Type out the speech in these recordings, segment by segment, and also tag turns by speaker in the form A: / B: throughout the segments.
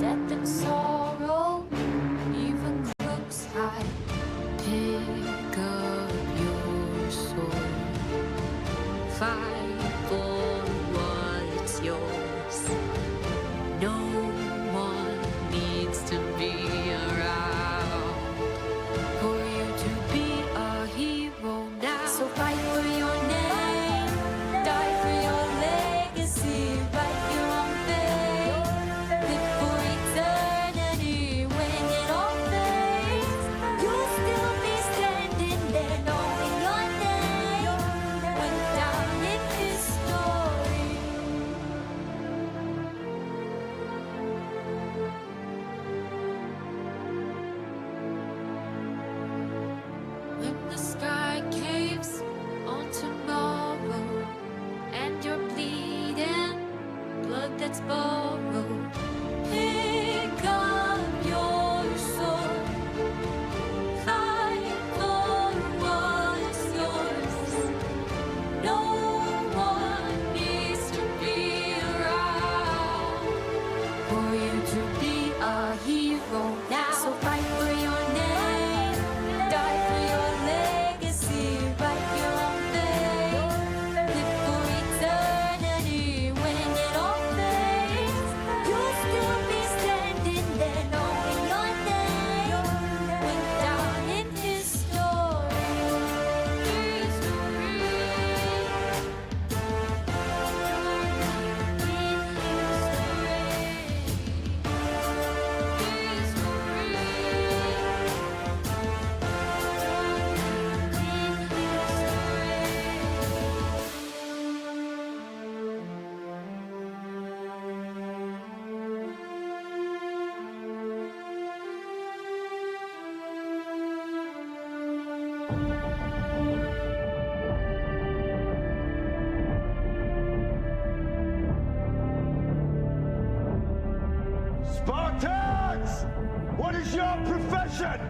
A: Death and sorrow, even crooks hide. Pick up your sword, fight for what's yours. No one needs to be around for you to be a hero now. So fight for your name, die for your legacy, write your own fate, live for eternity. When it all fades, you'll still be standing there, knowing your name went down in history. When the sky caves on tomorrow and you're bleeding, blood that's borrowed, pick up your sword, fight for what's yours. No one needs to be around for you to be a hero now. So fight for your name, die for your legacy, write your own fate, live for eternity. When it all fades, you'll still be standing there, knowing your name went down in history.
B: Spartans! What is your profession?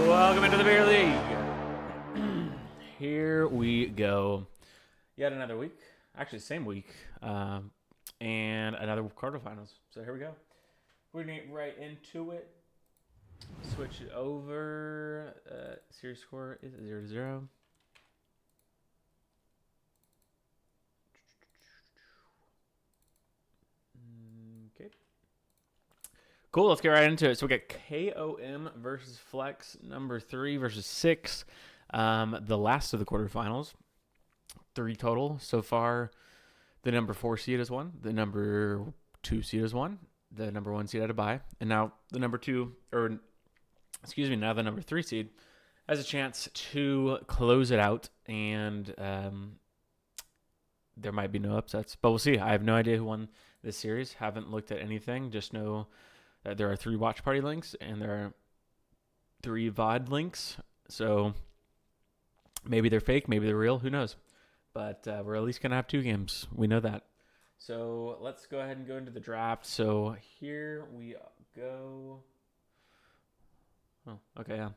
C: Welcome into the Beer League. Here we go. Yet another week. Actually, same week. And another quarterfinals. So here we go. We're going to get right into it. Switch it over. Series score is 0-0. Okay. Cool, let's get right into it. So we got KOM versus Flex, number 3 versus 6. The last of the quarterfinals. 3 total. So far, the number 4 seed has won. The number 2 seed has won. The number 1 seed had a bye. And now the number 3 seed has a chance to close it out. And there might be no upsets. But we'll see. I have no idea who won this series. Haven't looked at anything. Just know that there are 3 watch party links, and there are 3 VOD links. So maybe they're fake, maybe they're real. Who knows? But we're at least going to have 2 games. We know that. So let's go ahead and go into the draft. So here we go. Oh, okay, yeah.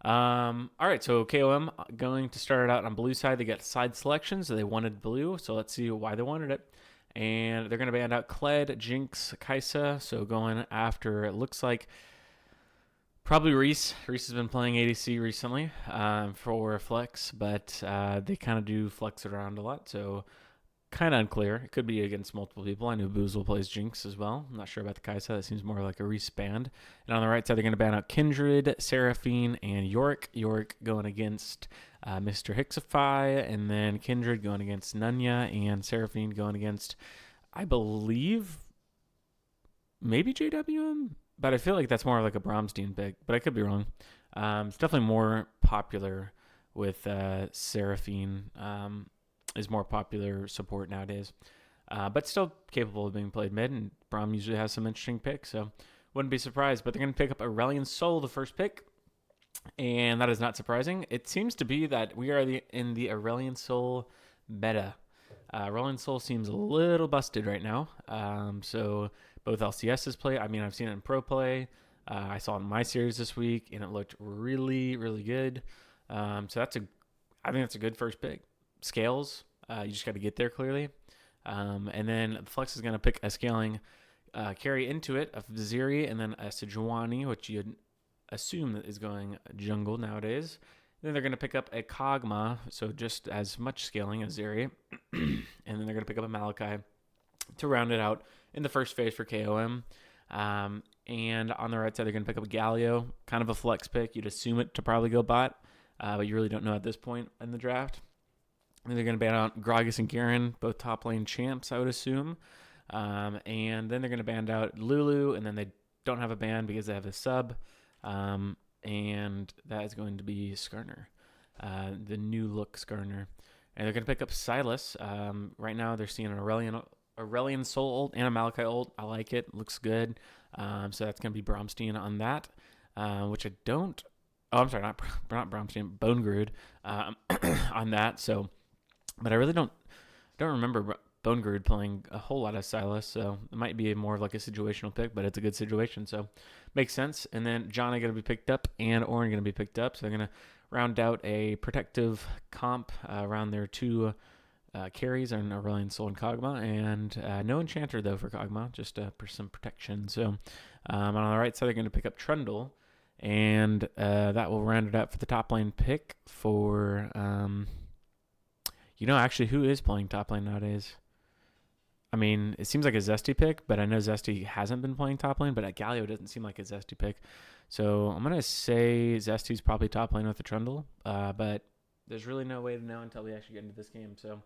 C: All right, so KOM going to start it out on blue side. They got side selections, so they wanted blue. So let's see why they wanted it. And they're going to band out Kled, Jinx, Kaisa. So going after, it looks like probably Reese. Reese has been playing ADC recently for Flex, but they kind of do flex it around a lot. So kind of unclear. It could be against multiple people. I know Boozle plays Jinx as well. I'm not sure about the Kaisa. That seems more like a Reese band. And on the right side, they're going to ban out Kindred, Seraphine, and Yorick. Yorick going against Mr. Hixify, and then Kindred going against Nunya, and Seraphine going against, I believe, maybe JWM? But I feel like that's more like a Bromstein pick, but I could be wrong. It's definitely more popular with Seraphine. Is more popular support nowadays, but still capable of being played mid, and Braum usually has some interesting picks, so wouldn't be surprised. But they're going to pick up Aurelion Sol, the first pick, and that is not surprising. It seems to be that we are in the Aurelion Sol meta. Aurelion Sol seems a little busted right now, so both LCSs play. I mean, I've seen it in pro play. I saw it in my series this week, and it looked really, really good. So I think that's a good first pick. Scales, you just got to get there clearly. And then Flex is going to pick a scaling carry into it of Ziri, and then a Sejuani, which you'd assume that is going jungle nowadays. Then they're going to pick up a Kog'Maw, so just as much scaling as Ziri. And then they're going to pick up a Malachi to round it out in the first phase for KOM. And on the right side, they're going to pick up a Galio, kind of a flex pick. You'd assume it to probably go bot, but you really don't know at this point in the draft. And they're going to ban out Gragas and Garen, both top lane champs, I would assume. And then they're going to ban out Lulu, and then they don't have a ban because they have a sub. And that is going to be Skarner, the new look Skarner. And they're going to pick up Silas. Right now they're seeing an Aurelion Sol ult and a Malachi ult. I like it. Looks good. So that's going to be Bromstein on that, which I don't... Oh, I'm sorry, not Bromstein, Bone Brood on that. So... But I really don't remember Bone Brood playing a whole lot of Silas, so it might be more of like a situational pick, but it's a good situation, so makes sense. And then Johnny going to be picked up and Orin going to be picked up, so they're going to round out a protective comp around their 2 carries, and Aurelion Sol and Kog'Maw, and no Enchanter though for Kog'Maw, just for some protection. So on the right side, they're going to pick up Trundle, and that will round it out for the top lane pick for... actually, who is playing top lane nowadays? I mean, it seems like a Zesty pick, but I know Zesty hasn't been playing top lane, but Galio doesn't seem like a Zesty pick. So I'm going to say Zesty's probably top lane with the Trundle, but there's really no way to know until we actually get into this game. So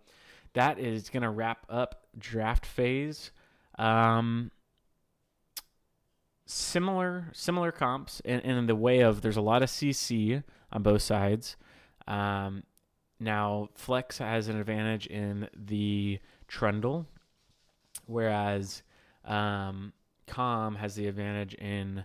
C: that is going to wrap up draft phase. Similar comps in the way of there's a lot of CC on both sides. Now, Flex has an advantage in the Trundle, whereas KOM has the advantage in,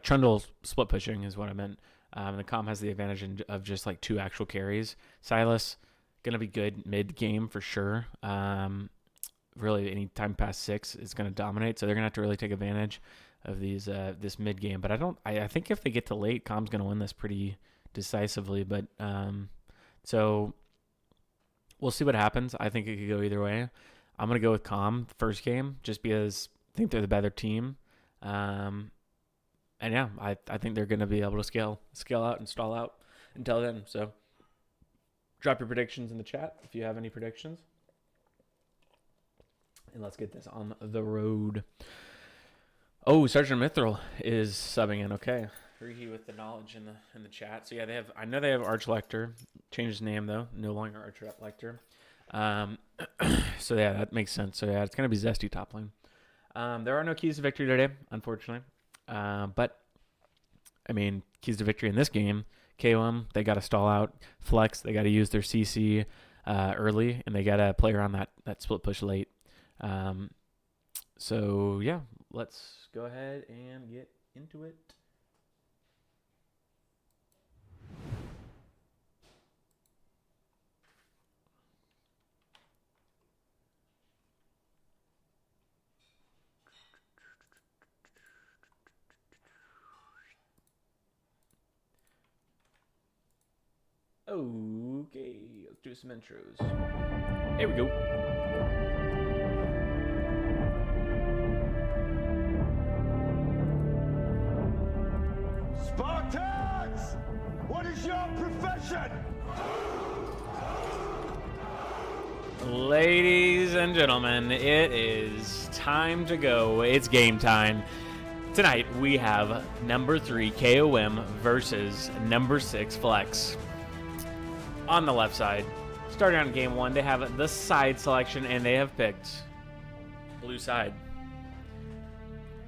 C: Trundle split pushing is what I meant. And the KOM has the advantage of just like 2 actual carries. Silas, going to be good mid-game for sure. Really, any time past 6 is going to dominate, so they're going to have to really take advantage of this mid-game. But I think if they get to late, KOM's going to win this pretty decisively, but... So we'll see what happens. I think it could go either way. I'm going to go with KOM first game just because I think they're the better team. And yeah, I think they're going to be able to scale out and stall out until then. So drop your predictions in the chat if you have any predictions. And let's get this on the road. Oh, Sergeant Mithril is subbing in. Okay. Freaky with the knowledge in the chat. So yeah, I know they have Arch Lecter. Changed his name though, no longer Arch Lecter. So yeah, that makes sense. So yeah, it's gonna be Zesty top lane. There are no keys to victory today, unfortunately. But I mean, keys to victory in this game, KOM, they got to stall out. Flex, they got to use their CC early, and they got to play around that split push late. So yeah, let's go ahead and get into it. Okay, let's do some intros. Here we go.
B: Spartans! What is your profession?
C: Ladies and gentlemen, it is time to go. It's game time. Tonight we have number 3 KOM versus number 6 Flex. On the left side, starting on game 1, they have the side selection and they have picked blue side.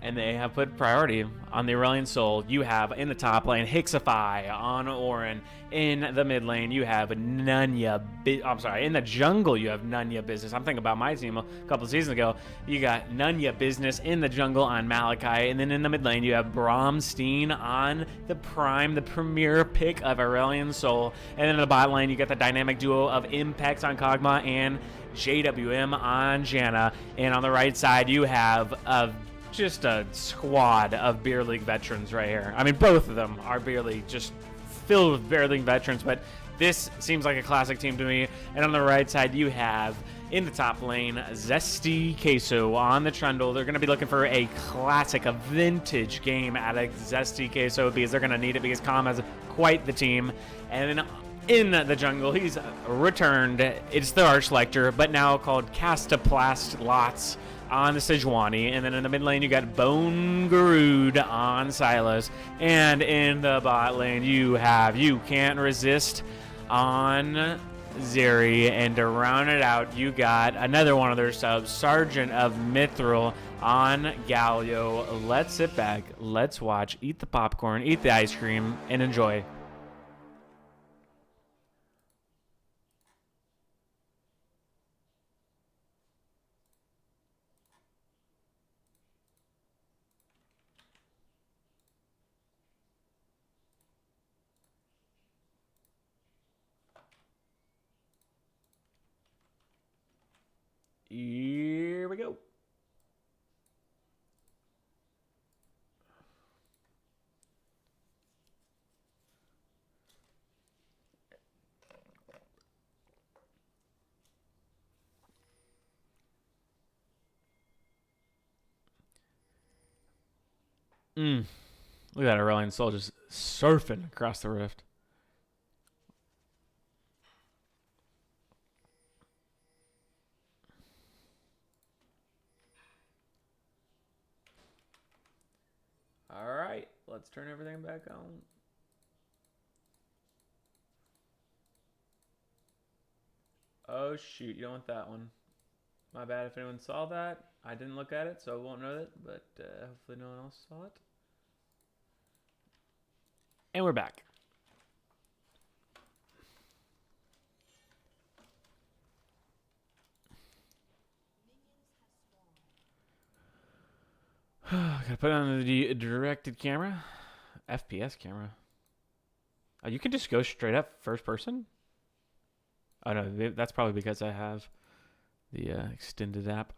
C: And they have put priority on the Aurelian Soul. You have in the top lane Hixify on Orin. In the mid lane, you have Nunya. In the jungle, you have Nunya Business. I'm thinking about my team a couple of seasons ago. You got Nunya Business in the jungle on Malachi. And then in the mid lane, you have Bromstein on the Prime, the premier pick of Aurelian Soul. And then in the bot lane, you got the dynamic duo of Impex on Kog'Maw and JWM on Janna. And on the right side, you have just a squad of Beer League veterans right here. I mean, both of them are Beer League, just filled with Beer League veterans, but this seems like a classic team to me. And on the right side, you have, in the top lane, Zesty Queso on the Trundle. They're going to be looking for a classic, a vintage game out of Zesty Queso because they're going to need it because KOM has quite the team. And then in the jungle, he's returned. It's the Arch Lecter, but now called Castaplast Lots on the Sejuani. And then in the mid lane, you got Bone Garud on Silas. And in the bot lane, you have You Can't Resist on Zeri. And to round it out, you got another one of their subs, Sergeant of Mithril on Galio. Let's sit back, let's watch, eat the popcorn, eat the ice cream, and enjoy. Here we go. Look at that Aurelian Soul just surfing across the rift. All right, let's turn everything back on. Oh, shoot, you don't want that one. My bad if anyone saw that. I didn't look at it, so I won't know it, but hopefully no one else saw it. And we're back. Gotta put it on the directed camera. FPS camera. Oh, you can just go straight up first person? Oh, no, that's probably because I have the extended app.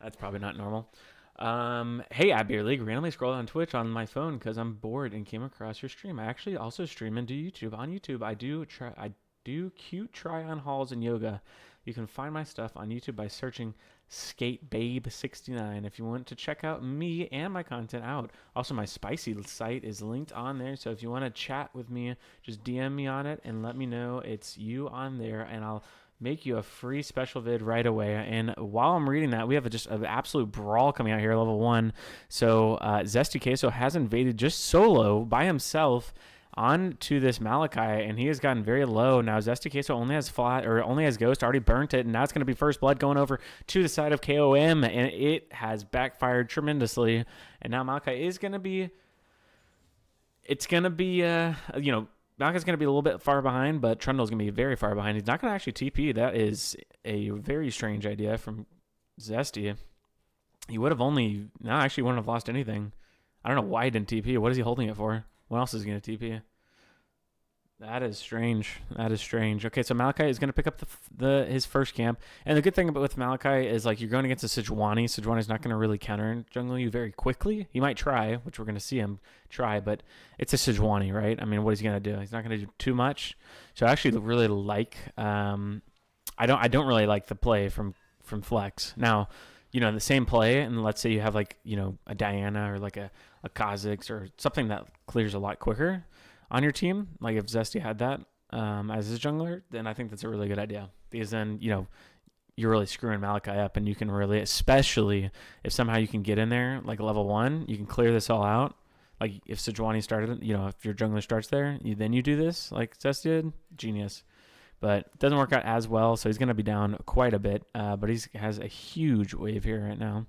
C: That's probably not normal. Hey, at Beer League, randomly scrolled on Twitch on my phone because I'm bored and came across your stream. I actually also stream and do YouTube. On YouTube, I do cute try-on hauls and yoga. You can find my stuff on YouTube by searching SkateBabe69 if you want to check out me and my content out. Also, my spicy site is linked on there, so if you want to chat with me, just DM me on it and let me know it's you on there, and I'll make you a free special vid right away. And while I'm reading that, we have just an absolute brawl coming out here, level 1. So Zesty Queso has invaded just solo by himself onto this Malachi, and he has gotten very low. Now Zesty Queso only has Ghost, already burnt it, and now it's going to be first blood going over to the side of KOM, and it has backfired tremendously. And now Malachi is going to be, Malachi's going to be a little bit far behind, but Trundle's going to be very far behind. He's not going to actually TP. That is a very strange idea from Zesty. He would have wouldn't have lost anything. I don't know why he didn't TP. What is he holding it for? What else is he going to TP? That is strange. That is strange. Okay, so Malachi is going to pick up his first camp, and the good thing about with Malachi is like you're going against a Sejuani. Sejuani's not going to really counter jungle you very quickly. He might try, which we're going to see him try, but it's a Sejuani, right? I mean, what is he going to do? He's not going to do too much. So I actually really like. I don't really like the play from Flex. Now, the same play, and let's say you have like a Diana or like a Kha'Zix or something that clears a lot quicker on your team, like if Zesty had that as his jungler, then I think that's a really good idea, because then you're really screwing Malachi up, and you can really, especially if somehow you can get in there like level 1, you can clear this all out. Like if Sejuani started, if your jungler starts there, then you do this like Zesty did, genius. But it doesn't work out as well, so he's going to be down quite a bit, but he has a huge wave here right now.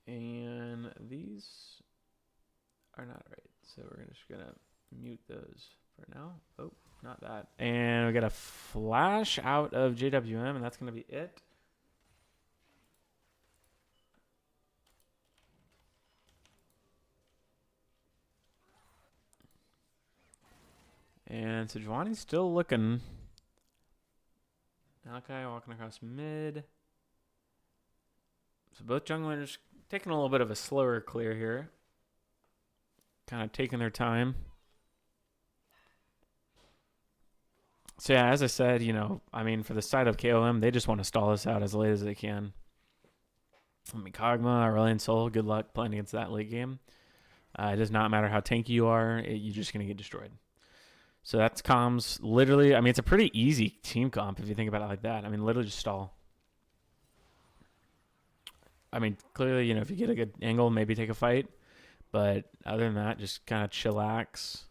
C: And these are not right, so we're just going to mute those for now. Oh, not that. And we got a flash out of JWM, and that's going to be it. And Sejuani's still looking. Malachi walking across mid. So both junglers taking a little bit of a slower clear here. Kind of taking their time. So yeah, as I said, for the side of KOM, they just want to stall us out as late as they can. I mean, Kog'Maw, Aurelion Sol, good luck playing against that late game. It does not matter how tanky you are, you're just going to get destroyed. So that's comms. Literally, it's a pretty easy team comp if you think about it like that. Literally just stall. Clearly, if you get a good angle, maybe take a fight. But other than that, just kind of chillax.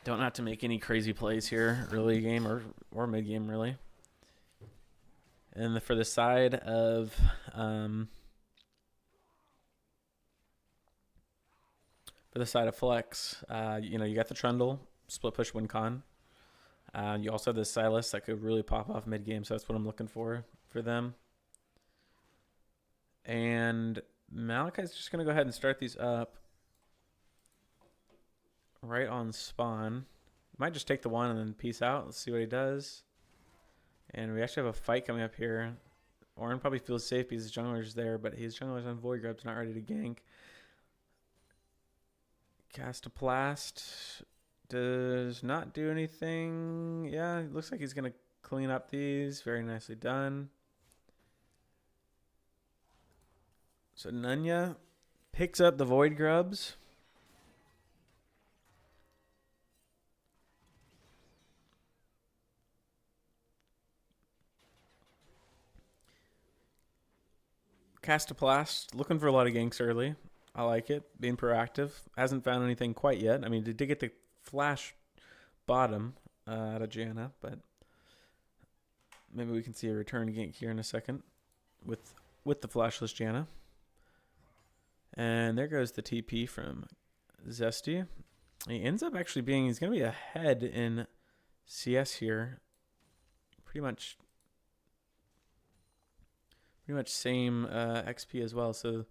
C: Don't have to make any crazy plays here, early game or mid game, really. And for the side of Flex, you got the Trundle, split push win con. You also have the Silas that could really pop off mid game, so that's what I'm looking for them. And Malachi's just going to go ahead and start these up right on spawn. Might just take the one and then peace out. Let's see what he does. And we actually have a fight coming up here. Orin probably feels safe because his jungler's there, but his jungler's on Void Grub's not ready to gank. Cast a Blast does not do anything. Yeah, it looks like he's going to clean up these. Very nicely done. So Nunya picks up the Void Grubs. Cast a Blast, looking for a lot of ganks early. I like it, being proactive. Hasn't found anything quite yet. They did get the flash bottom out of Janna, but maybe we can see a return gank here in a second with the flashless Janna. And there goes the TP from Zesty. He ends up actually he's going to be ahead in CS here. Pretty much same XP as well. So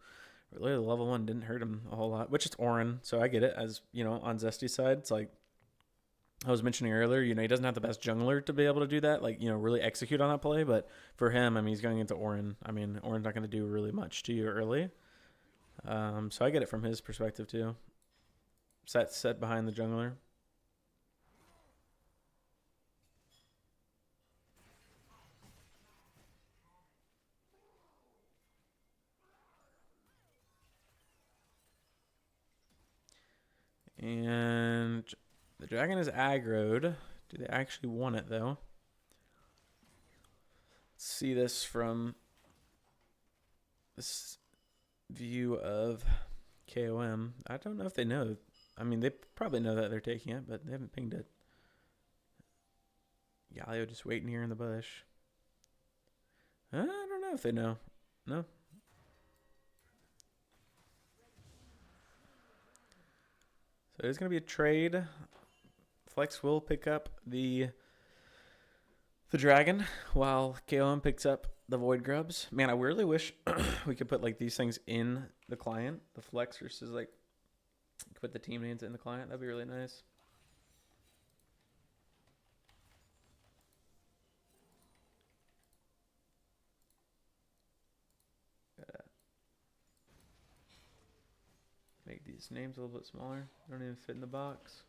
C: really, level 1 didn't hurt him a whole lot, which is Orin. So I get it. As on Zesty's side, it's like I was mentioning earlier, he doesn't have the best jungler to be able to do that, like, really execute on that play. But for him, he's going into Orin. Orin's not going to do really much to you early. So I get it from his perspective too. Set behind the jungler. And the dragon is aggroed. Do they actually want it though? Let's see this from this view of KOM. I don't know if they know. They probably know that they're taking it, but they haven't pinged it. Galio just waiting here in the bush. I don't know if they know. No. So there's going to be a trade. Flex will pick up the dragon while KOM picks up the void grubs. Man, I really wish we could put like these things in the client. The Flex versus like put the team names in the client. That'd be really nice. Gotta make these names a little bit smaller. Don't even fit in the box.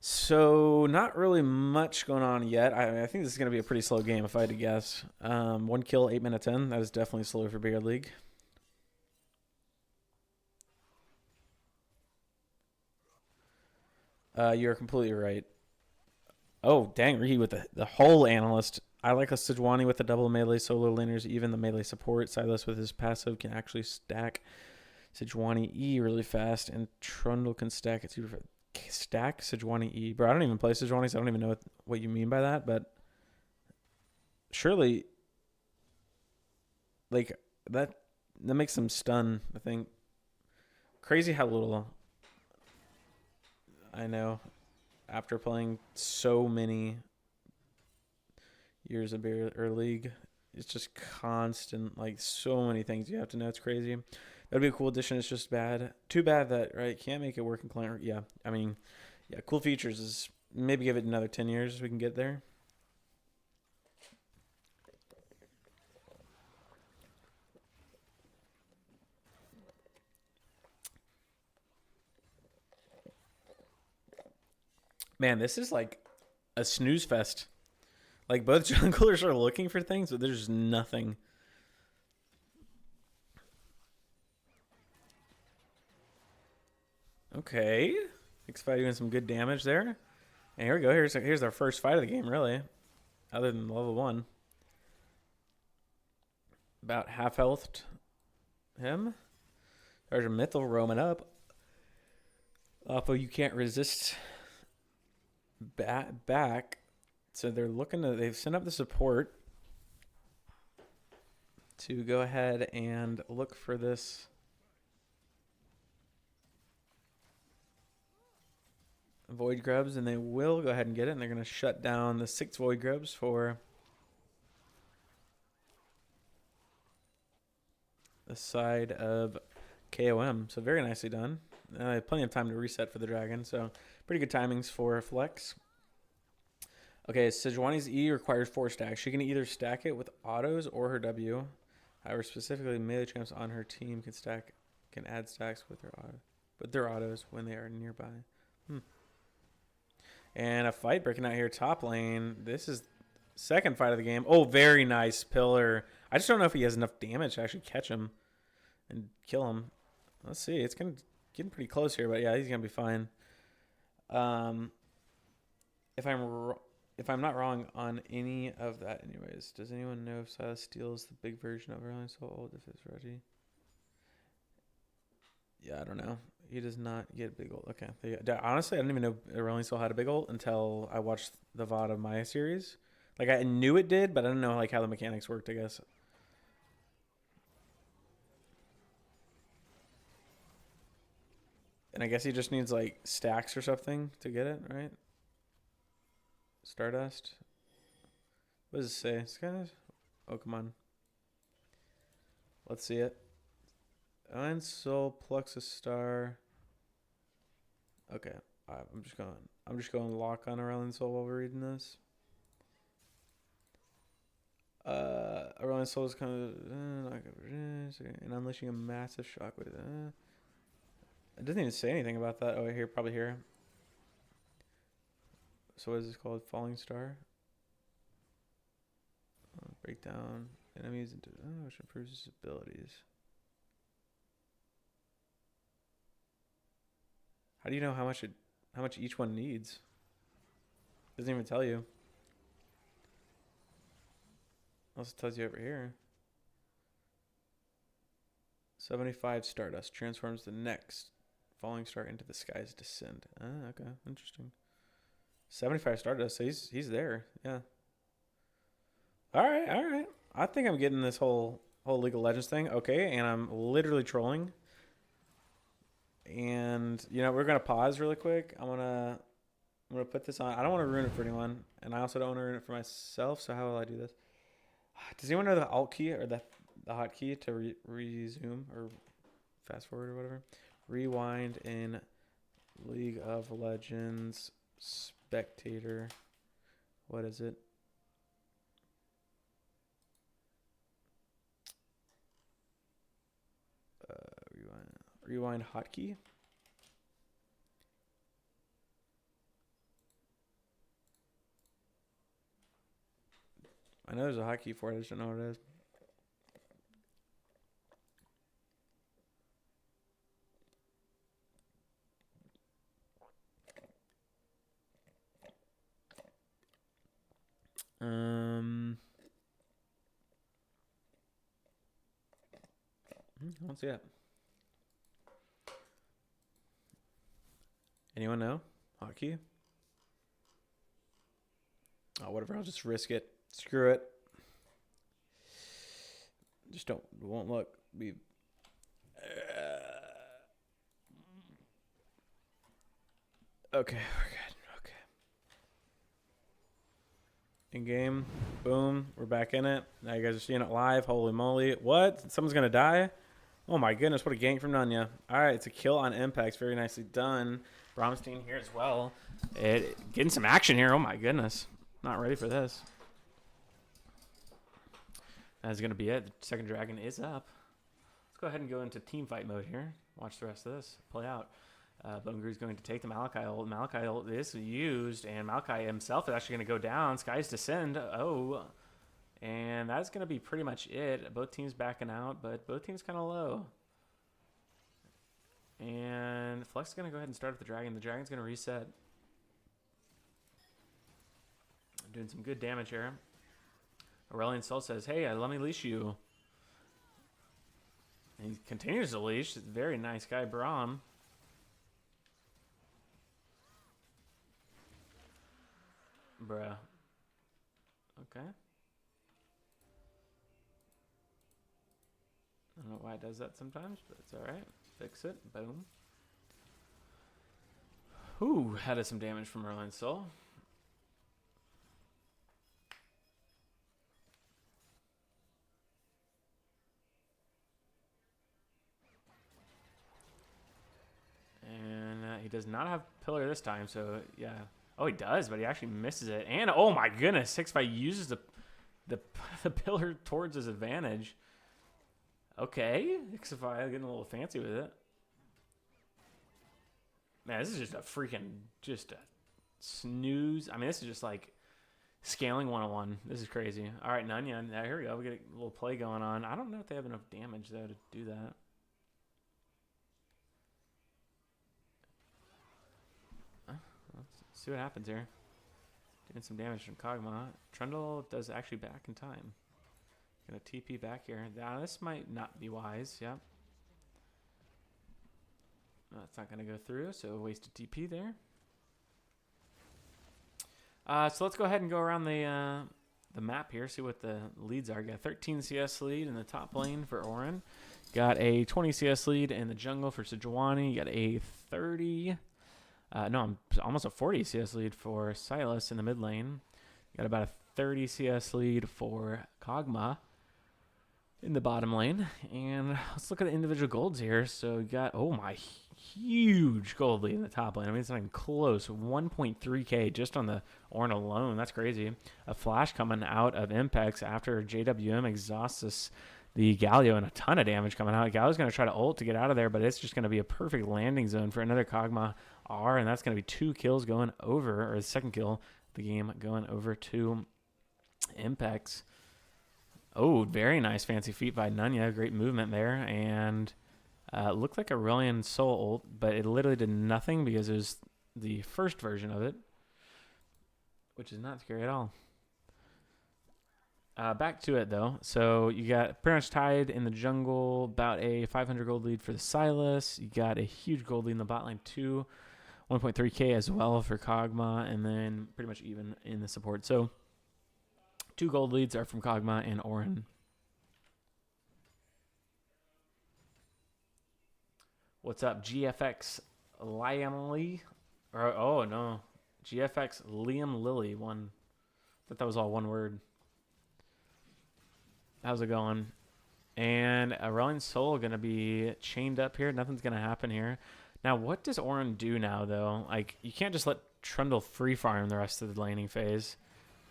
C: So not really much going on yet. I think this is going to be a pretty slow game if I had to guess. 1 kill, 8 minutes in. That is definitely slow for Beard League. You're completely right. Oh, dang, Rihi with the whole analyst. I like a Sejuani with the double melee solo laners. Even the melee support. Silas with his passive can actually stack Sejuani E really fast. And Trundle can stack it super fast. Stack Sejuani E. Bro, I don't even play Sejuani, so I don't even know what you mean by that. But surely, like, that makes them stun, I think. Crazy how little I know after playing so many years of Beer or League. It's just constant, like so many things you have to know. It's crazy. That'd be a cool addition. It's just bad. Too bad that right can't make it work in client. Yeah, I mean, yeah, cool features is maybe give it another 10 years we can get there. Man, this is like a snooze fest. Like both junglers are looking for things, but there's nothing. Okay. X5 doing some good damage there. And here we go. Here's our first fight of the game, really. Other than level 1. About half healthed him. There's a Mythal roaming up. Oppo, you can't resist back. So they're looking to, they've sent up the support to go ahead and look for this void grubs, and they will go ahead and get it, and they're going to shut down the 6 void grubs for the side of KOM. So very nicely done. Plenty of time to reset for the dragon, so pretty good timings for Flex. Okay, Sejuani's E requires 4 stacks. She can either stack it with autos or her W. However, specifically melee champs on her team can add stacks with their autos when they are nearby. And a fight breaking out here top lane. This is second fight of the game. Oh, very nice pillar. I just don't know if he has enough damage to actually catch him and kill him. Let's see. It's getting pretty close here, but yeah, he's gonna be fine. If I'm not wrong on any of that, anyways, does anyone know if Silas steals the big version of Rolling Soul old if it's ready? Yeah, I don't know. He does not get big ult. Okay. Honestly, I didn't even know Rolling Soul had a big ult until I watched the VOD of my series. Like, I knew it did, but I didn't know like how the mechanics worked, I guess. And I guess he just needs like stacks or something to get it, right? Stardust. What does it say? It's kind of... Oh, come on. Let's see it. Iron Soul plucks a star. Okay, I'm just going lock on Aurelion Soul while we're reading this. Aurelion Soul is kind of and unleashing a massive shockwave. It doesn't even say anything about that. Oh, probably here. So what is this called? Falling Star. Break down enemies into which improves his abilities. How do you know how much each one needs? Doesn't even tell you. Also tells you over here. 75 Stardust transforms the next falling star into the sky's descent. Okay, interesting. 75 Stardust, so he's there. Yeah. All right. I think I'm getting this whole League of Legends thing. Okay, and I'm literally trolling. And, you know, we're going to pause really quick. I want to I'm going to put this on. I don't want to ruin it for anyone, and I also don't want to ruin it for myself, so how will I do this? Does anyone know the alt key or the hotkey to resume or fast forward or whatever? Rewind in League of Legends spectator. What is it? Rewind hotkey. I know there's a hotkey for it. I just don't know what it is. I don't see it. Anyone know? Hotkey? Oh, whatever. I'll just risk it. Screw it. Just won't look. Okay, we're good. Okay. In game. Boom. We're back in it. Now you guys are seeing it live. Holy moly. What? Someone's going to die? Oh my goodness. What a gank from Nunya. All right. It's a kill on Impacts. Very nicely done. Bromstein here as well. Getting some action here. Oh my goodness. Not ready for this. That's going to be it. The second dragon is up. Let's go ahead and go into team fight mode here. Watch the rest of this play out. Bone Grew's going to take the Malachi ult. Malachi ult is used, and Malachi himself is actually going to go down. Sky's Descend. Oh. And that's going to be pretty much it. Both teams backing out, but both teams kind of low. And Flex is going to go ahead and start with the dragon. The dragon's going to reset. Doing some good damage here. Aurelion Sol says, hey, let me leash you. And he continues to leash. It's a very nice guy, Braum. Bruh. Okay. I don't know why it does that sometimes, but it's alright. Fix it. Boom. Ooh, had some damage from Aurelion Sol. And he does not have Pillar this time, so yeah. Oh, he does, but he actually misses it. And oh my goodness, 6-5 uses the Pillar towards his advantage. Okay, Xify getting a little fancy with it. Man, this is just a snooze. I mean, this is just like scaling 101. This is crazy. All right, Nunya. Now, here we go. We get a little play going on. I don't know if they have enough damage, though, to do that. Let's see what happens here. Doing some damage from Kog'Maw. Trundle does actually back in time. Gonna TP back here. Now, this might not be wise. Yep. No, it's not gonna go through, so wasted TP there. So let's go ahead and go around the map here, see what the leads are. Got a 13 CS lead in the top lane for Orin. Got a 20 CS lead in the jungle for Sejuani. Got a 30... almost a 40 CS lead for Silas in the mid lane. Got about a 30 CS lead for Kog'Maw in the bottom lane. And let's look at the individual golds here. So we got, oh my, huge gold lead in the top lane. I mean, it's not even close. 1.3k just on the Ornn alone. That's crazy. A flash coming out of Impex after JWM exhausts the Galio, and a ton of damage coming out. Galio's going to try to ult to get out of there, but it's just going to be a perfect landing zone for another Kog'Maw R, and that's going to be 2 kills going over, or the second kill of the game going over to Impex. Oh, very nice fancy feat by Nunya. Great movement there, and looked like Aurelion Sol ult, but it literally did nothing because it was the first version of it, which is not scary at all. Back to it, though. So you got pretty much tied in the jungle, about a 500 gold lead for the Silas. You got a huge gold lead in the bot lane, too. 1.3k as well for Kog'Maw, and then pretty much even in the support. So 2 gold leads are from Kog'Maw and Orin. What's up, GFX Liamly? Oh, no. GFX Liam Lilly won. Thought that was all one word. How's it going? And Aurelion Sol going to be chained up here. Nothing's going to happen here. Now, what does Orin do now, though? Like, you can't just let Trundle free farm the rest of the laning phase.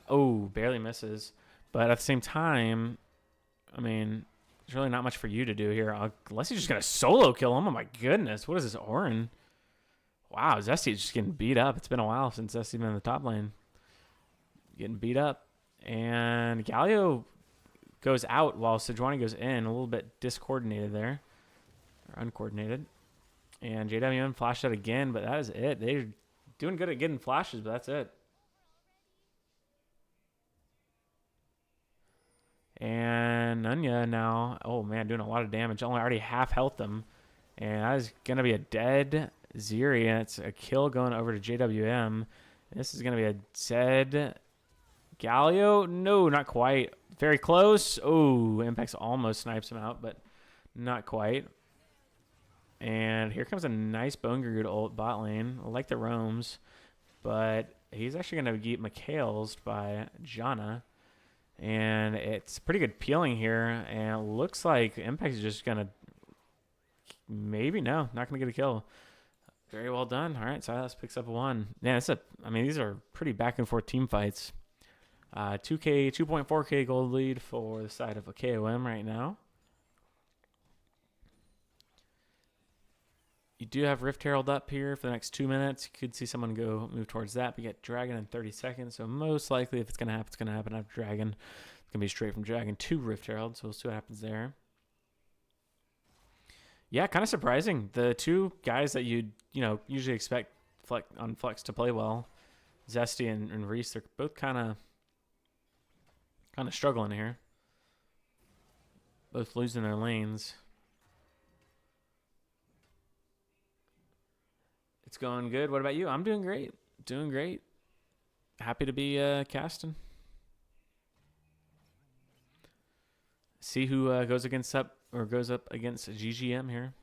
C: Oh, barely misses. But at the same time, I mean, there's really not much for you to do here. Unless he's just going to solo kill him. Oh, my goodness. What is this, Orin? Wow, Zesty's just getting beat up. It's been a while since Zesty's been in the top lane. Getting beat up. And Galio goes out while Sejuani goes in. A little bit discoordinated there. Or uncoordinated. And JWM flashed out again, but that is it. They're doing good at getting flashes, but that's it. And Nunya now, oh man, doing a lot of damage. Only already half health them. And that is going to be a dead Zeri. And it's a kill going over to JWM. This is going to be a dead Galio. No, not quite. Very close. Oh, Impact's almost snipes him out, but not quite. And here comes a nice Bone Grid ult bot lane. I like the roams, but he's actually going to get McHale's by Janna. And it's pretty good peeling here. And it looks like Impact is just going to maybe, no, not going to get a kill. Very well done. All right, Silas picks up a 1. Yeah, I mean, these are pretty back and forth team fights. 2.4K gold lead for the side of a KOM right now. You do have Rift Herald up here for the next 2 minutes. You could see someone move towards that, but you get Dragon in 30 seconds. So most likely, if it's going to happen, it's going to happen after Dragon. It's going to be straight from Dragon to Rift Herald. So we'll see what happens there. Yeah, kind of surprising. The two guys that you usually expect on Flex to play well, Zesty and Reese, they're both kind of struggling here. Both losing their lanes. It's going good. What about you? I'm doing great. Doing great. Happy to be casting. See who goes up against GGM here.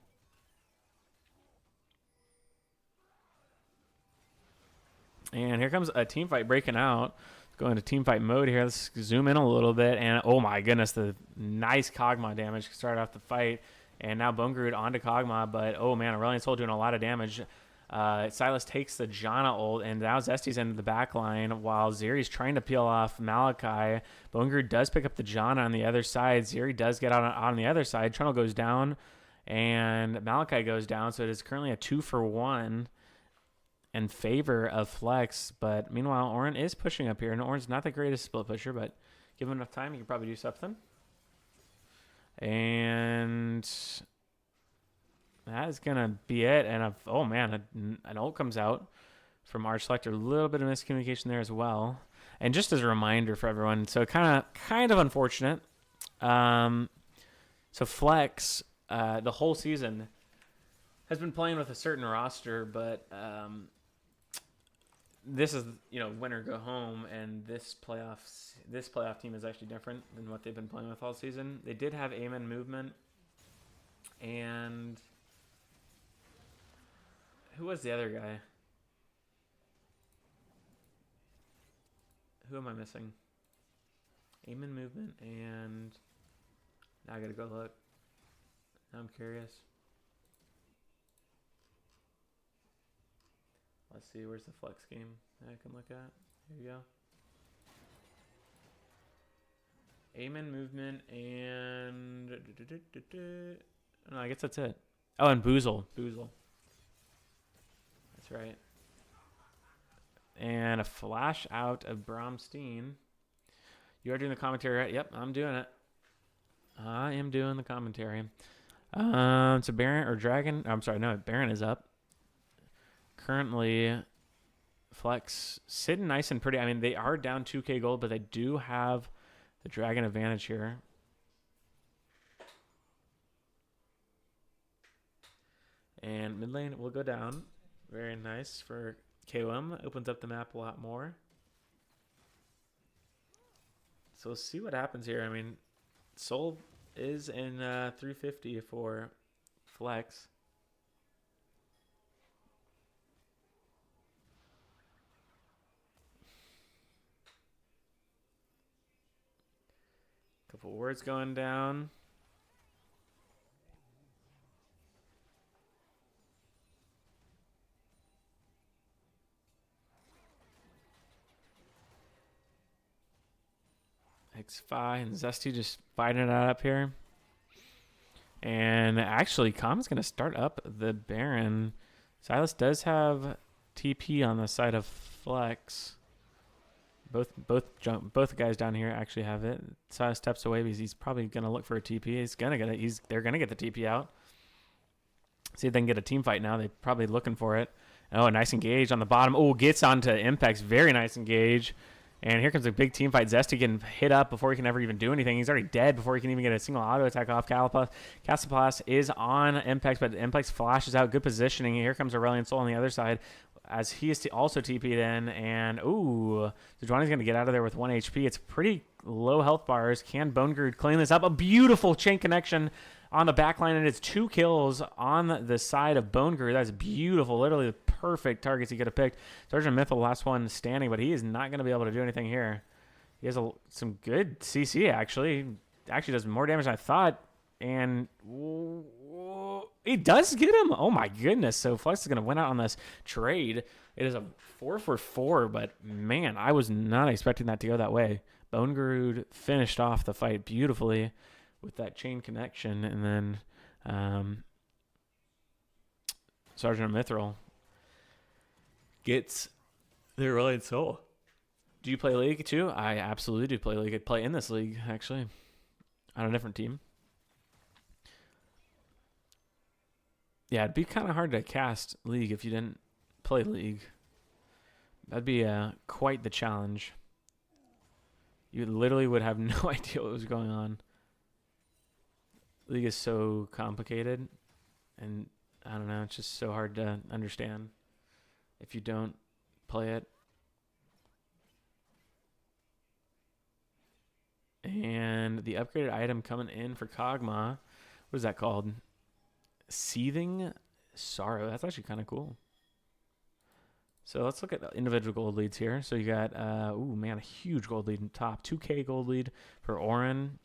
C: And here comes a team fight breaking out. Going to team fight mode here. Let's zoom in a little bit. And oh my goodness, the nice Kog'Maw damage started off the fight. And now Bone Grid onto Kog'Maw. But oh man, Aurelion Sol doing a lot of damage. Silas takes the Janna ult, and now Zesty's into the back line while Zeri's trying to peel off Malachi. Bone Grid does pick up the Janna on the other side. Zeri does get out on the other side. Trundle goes down, and Malachi goes down, so it is currently a 2-for-1 in favor of Flex. But meanwhile, Orin is pushing up here, and Orin's not the greatest split pusher, but give him enough time, he can probably do something. And that is going to be it. And oh man, an ult comes out from Arch Selector. A little bit of miscommunication there as well. And just as a reminder for everyone, so kind of unfortunate. So Flex, the whole season, has been playing with a certain roster, but this is, winner go home, and this playoff team is actually different than what they've been playing with all season. They did have Amen movement, and who was the other guy? Who am I missing? Amen movement, and now I gotta go look. Now I'm curious. Let's see, where's the Flex game that I can look at? Here you go. Amen movement and no, I guess that's it. Oh, and Boozle. That's right. And a flash out of Bromstein. You are doing the commentary, right? Yep, I'm doing it. I am doing the commentary. So Baron or Dragon. I'm sorry, no, Baron is up. Currently, Flex sitting nice and pretty. I mean, they are down 2K gold, but they do have the Dragon advantage here. And mid lane will go down. Very nice for KOM. Opens up the map a lot more. So we'll see what happens here. I mean, Sol is in 350 for Flex. Board's going down. X5 and Zesty just fighting it out up here. And actually, KOM's going to start up the Baron. Silas does have TP on the side of Flex. Both guys down here actually have it. Silas steps away because he's probably going to look for a TP. They're going to get the TP out. See if they can get a team fight now. They're probably looking for it. Oh, nice engage on the bottom. Oh, gets onto Impex. Very nice engage. And here comes a big team fight. Zesty getting hit up before he can ever even do anything. He's already dead before he can even get a single auto attack off. Castlepass is on Impex, but Impex flashes out. Good positioning. Here comes Aurelion Sol on the other side as he is also TP'd in. And, ooh, Sejuani's going to get out of there with 1 HP. It's pretty low health bars. Can Bone Groot clean this up? A beautiful chain connection on the back line, and it's 2 kills on the side of Bone Groot. That's beautiful. Literally the perfect targets he could have picked. Sergeant Myth, the last one standing, but he is not going to be able to do anything here. He has some good CC, actually. Actually does more damage than I thought, and he does get him. Oh, my goodness. So Flex is going to win out on this trade. It is a 4-for-4, but, man, I was not expecting that to go that way. Bone Groot finished off the fight beautifully with that chain connection, and then Sergeant Mithril gets the Aurelion Sol. Do you play League too? I absolutely do play League. I play in this league, actually, on a different team. Yeah, it'd be kind of hard to cast League if you didn't play League. That'd be quite the challenge. You literally would have no idea what was going on. League is so complicated, and I don't know, it's just so hard to understand if you don't play it. And the upgraded item coming in for Kog'Maw, what is that called? Seething Sorrow. That's actually kind of cool. So let's look at the individual gold leads here. So you got, ooh, man, a huge gold lead in top. 2K gold lead for Orin.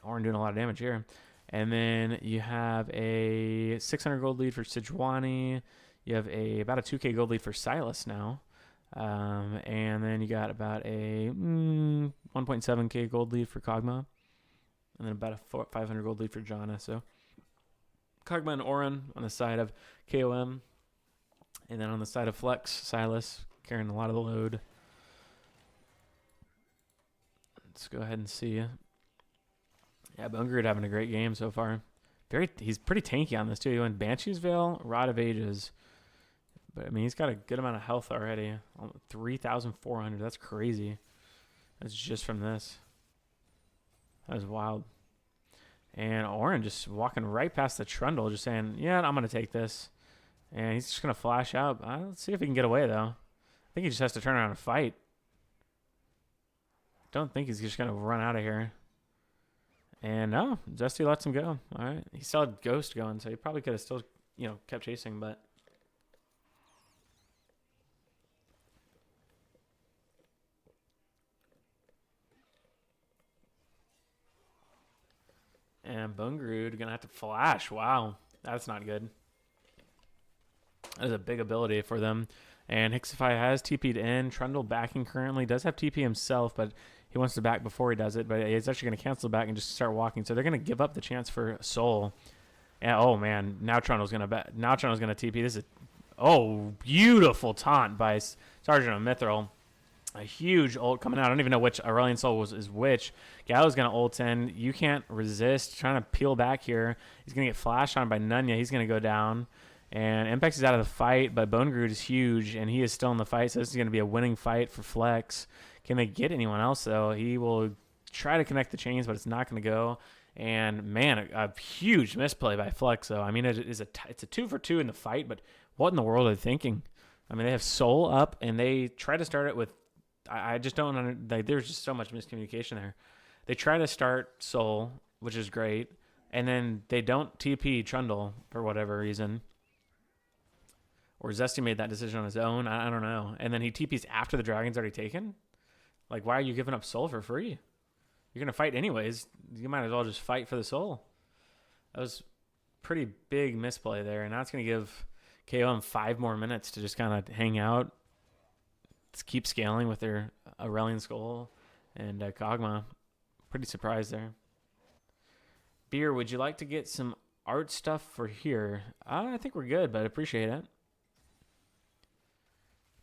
C: Orin doing a lot of damage here. And then you have a 600 gold lead for Sejuani. You have about a 2K gold lead for Silas now. And then you got about a 1.7K gold lead for Kog'Maw. And then about a 500 gold lead for Janna. So Kog'Maw and Orin on the side of KOM. And then on the side of Flex, Silas carrying a lot of the load. Let's go ahead and see. Yeah, Bone Groot having a great game so far. He's pretty tanky on this too. He went Banshee's Veil, Rod of Ages. But I mean, he's got a good amount of health already. 3,400. That's crazy. That's just from this. That was wild. And Orin just walking right past the Trundle, just saying, yeah, I'm going to take this. And he's just going to flash out. Let's see if he can get away, though. I think he just has to turn around and fight. Don't think he's just going to run out of here. And no, Zesty lets him go. All right. He still had Ghost going, so he probably could have still, kept chasing, but. And Bone Groot going to have to flash. Wow. That's not good. That is a big ability for them. And Hixify has TP'd in. Trundle backing currently. Does have TP himself, but he wants to back before he does it. But he's actually going to cancel back and just start walking. So they're going to give up the chance for Soul. And, oh, man. Now Trundle's going to TP. This is, beautiful taunt by Sergeant Mithril. A huge ult coming out. I don't even know which Aurelion Sol is which. Gallo's going to ult in. You can't resist. Trying to peel back here. He's going to get flashed on by Nunya. He's going to go down. And Impex is out of the fight, but Bone Groot is huge, and he is still in the fight, so this is going to be a winning fight for Flex. Can they get anyone else, though? He will try to connect the chains, but it's not going to go. And, man, a huge misplay by Flex, though. I mean, it's a 2-for-2 in the fight, but what in the world are they thinking? I mean, they have Soul up, and they try to start it with – I just don't – there's just so much miscommunication there. They try to start Soul, which is great, and then they don't TP Trundle for whatever reason. Or Zesty made that decision on his own. I don't know. And then he TPs after the dragon's already taken? Like, why are you giving up Soul for free? you're gonna fight anyways. You might as well just fight for the soul. That was pretty big misplay there, and now it's gonna give KOM 5 more minutes to just kind of hang out, just keep scaling with their Aurelion Skull and Kog'Maw. Pretty surprised there. Beer, would you like to get some art stuff for here? I think we're good, but I appreciate it.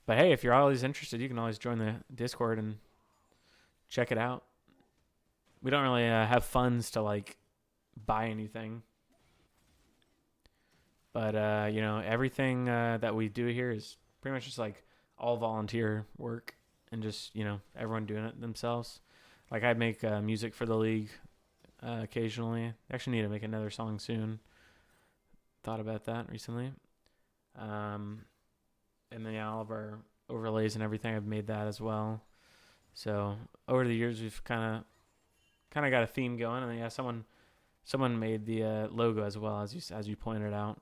C: But hey, if you're always interested, you can always join the Discord and check it out. We don't really have funds to like buy anything, but everything that we do here is pretty much just like all volunteer work and just everyone doing it themselves. Like I make music for the league occasionally. Actually, need to make another song soon. Thought about that recently. And then all of our overlays and everything, I've made that as well. So over the years, we've kind of got a theme going, and then someone made the logo as well, as you pointed out.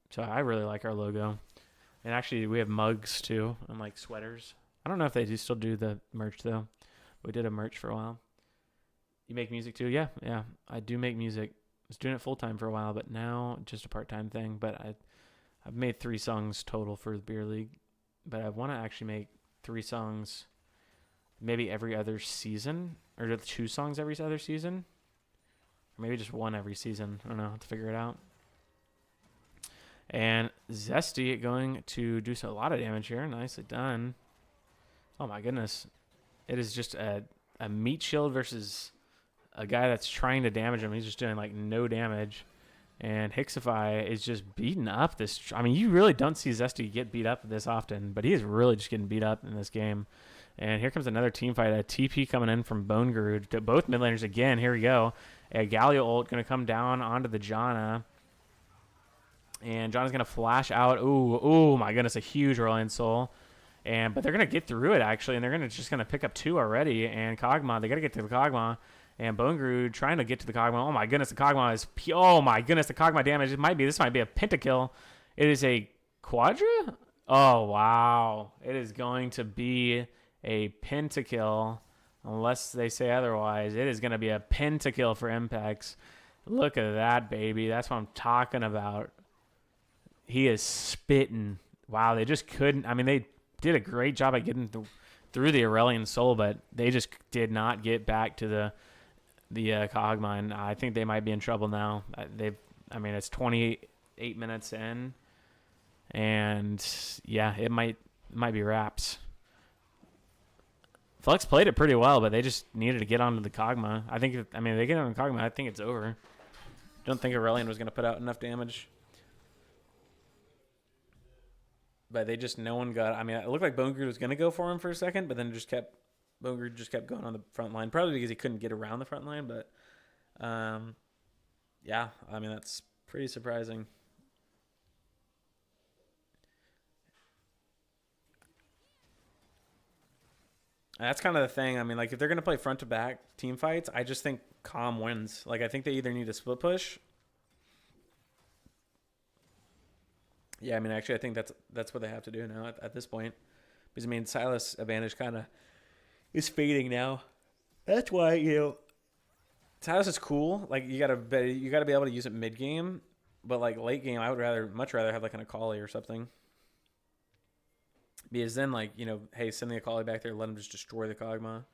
C: So I really like our logo, and actually we have mugs too and like sweaters. I don't know if they still do the merch though. We did a merch for a while. You make music too? Yeah, I do make music. I was doing it full time for a while, but now just a part time thing. But I've made 3 songs total for the beer league, but I want to actually make 3 songs maybe every other season, or 2 songs every other season, or maybe just 1 every season. I don't know, to figure it out. And Zesty going to do a lot of damage here. Nicely done. Oh my goodness. It is just a meat shield versus a guy that's trying to damage him. He's just doing like no damage. And Hixify is just beating up this. I mean, you really don't see Zesty get beat up this often, but he is really just getting beat up in this game. And here comes another team fight. A TP coming in from Bone Guru to both mid laners again. Here we go. A Galio ult going to come down onto the Janna. And Janna's going to flash out. Ooh, my goodness, a huge Aurelion Soul. But they're going to get through it, actually, and they're just going to pick up 2 already. And Kog'Maw, they got to get to the Kog'Maw. And Bone Guru trying to get to the Kog'Maw. Oh my goodness, the Kog'Maw is... Oh my goodness, the Kog'Maw damage. This might be a pentakill. It is a Quadra? Oh, wow. It is going to be a pentakill. Unless they say otherwise. It is going to be a pentakill for Impex. Look at that, baby. That's what I'm talking about. He is spitting. Wow, they just couldn't... I mean, they did a great job at getting through the Aurelion Soul, but they just did not get back to the Kog'Maw, and I think they might be in trouble now. It's 28 minutes in, and yeah, it might be wraps. Flex played it pretty well, but they just needed to get onto the Kog'Maw. They get on the Kog'Maw, I think it's over. Don't think Aurelion was going to put out enough damage. But no one got... it looked like Bone Guru was going to go for him for a second, but then Bone Guru just kept going on the front line, probably because he couldn't get around the front line, but that's pretty surprising. And that's kind of the thing. If they're going to play front to back team fights, I just think KOM wins. I think they either need a split push. Yeah, actually, I think that's what they have to do now at this point. Because, Silas' advantage kind of is fading now. That's why, Silas is cool. You gotta be able to use it mid game, but late game, I would much rather have an Akali or something. Because then hey, send the Akali back there, let him just destroy the Kog'Maw.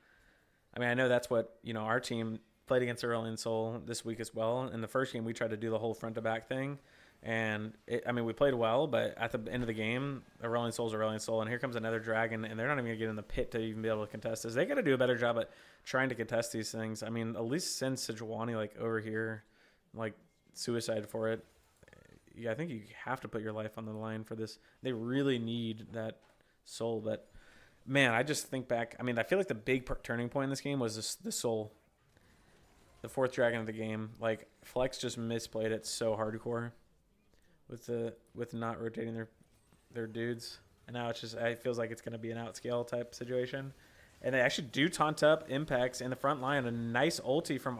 C: I know that's what our team played against Aurelion Soul this week as well. In the first game, we tried to do the whole front to back thing. And we played well, but at the end of the game, Aurelion Soul's Aurelion Soul, and here comes another dragon, and they're not even gonna get in the pit to even be able to contest this. They got to do a better job at trying to contest these things. At least send Sejuani over here, suicide for it. Yeah, I think you have to put your life on the line for this. They really need that soul, but man, I just think back. I feel like the big turning point in this game was the soul, the 4th dragon of the game. Flex just misplayed it so hardcore. With not rotating their dudes, and now it feels like it's going to be an outscale type situation, and they actually do taunt up Impacts in the front line. A nice ulti from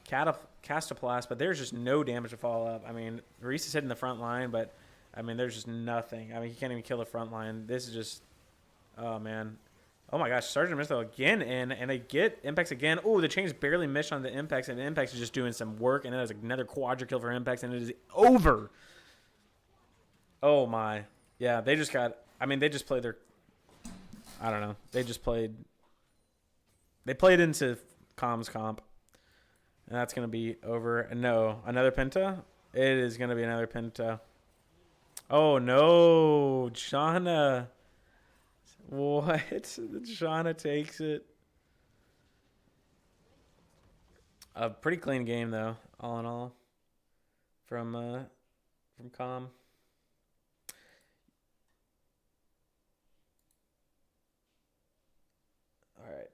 C: Castoplast, but there's just no damage to follow up. Reese is hitting the front line, but there's just nothing. He can't even kill the front line. This is just, oh man, Oh my gosh, Sergeant Missile again in, and they get Impex again. Oh, the chains barely missed on the Impex, and Impex is just doing some work, and then there's another quadra kill for Impex, and it is over. Oh my. Yeah, they just got, I mean, they just played their, I don't know. They played into KOM's comp, and that's going to be over. And no, another Penta? It is going to be another Penta. Oh no, Shauna. What? Shauna takes it. A pretty clean game though, all in all, from KOM. All right.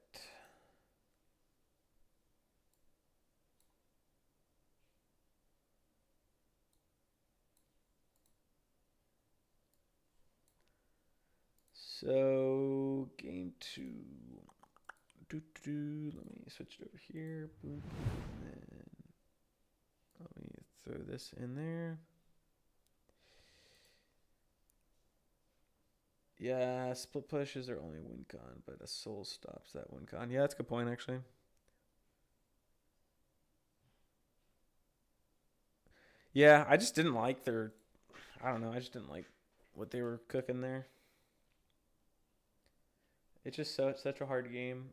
C: So game 2. Let me switch it over here. Boop. And then let me throw this in there. Yeah, split push is their only win con, but a soul stops that win con. Yeah, that's a good point actually. Yeah, I just didn't like their. I don't know. I just didn't like what they were cooking there. It's just such a hard game.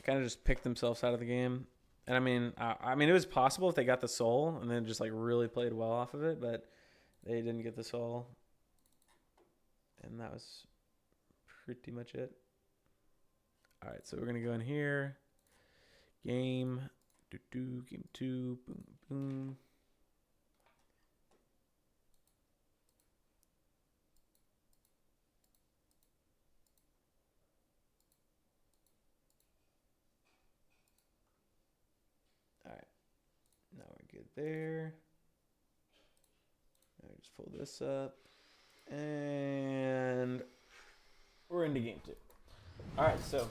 C: Kind of just picked themselves out of the game. And I mean, it was possible if they got the soul and then just like really played well off of it, but they didn't get the soul, and that was pretty much it. All right, so we're gonna go in here. Game, game 2, boom, boom. All right, now we're good there. All right, just pull this up, and we're into game 2. All right, so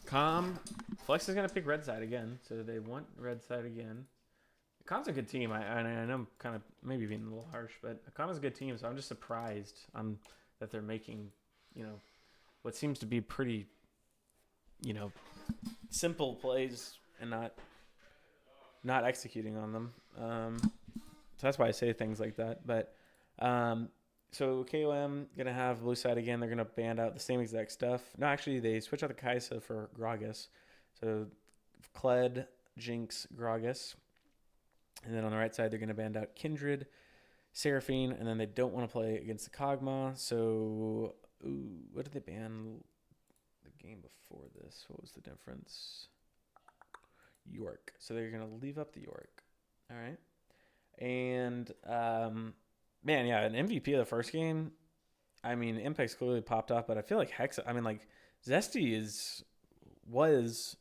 C: KOM, Flex is gonna pick red side again, so they want red side again. KOM's a good team. I know I'm kind of maybe being a little harsh, but KOM's a good team, so I'm just surprised that they're making, what seems to be pretty, simple plays and not executing on them. So that's why I say things like that. But so KOM gonna have blue side again. They're gonna band out the same exact stuff. No, actually they switch out the Kaisa for Gragas. So Kled, Jinx, Gragas. And then on the right side they're gonna band out Kindred, Seraphine, and then they don't want to play against the Kog'Maw. So what did they ban the game before this? What was the difference? York. So they're gonna leave up the York. All right. And man, yeah, an MVP of the first game. I mean, Impact's clearly popped off, but I feel like Zesty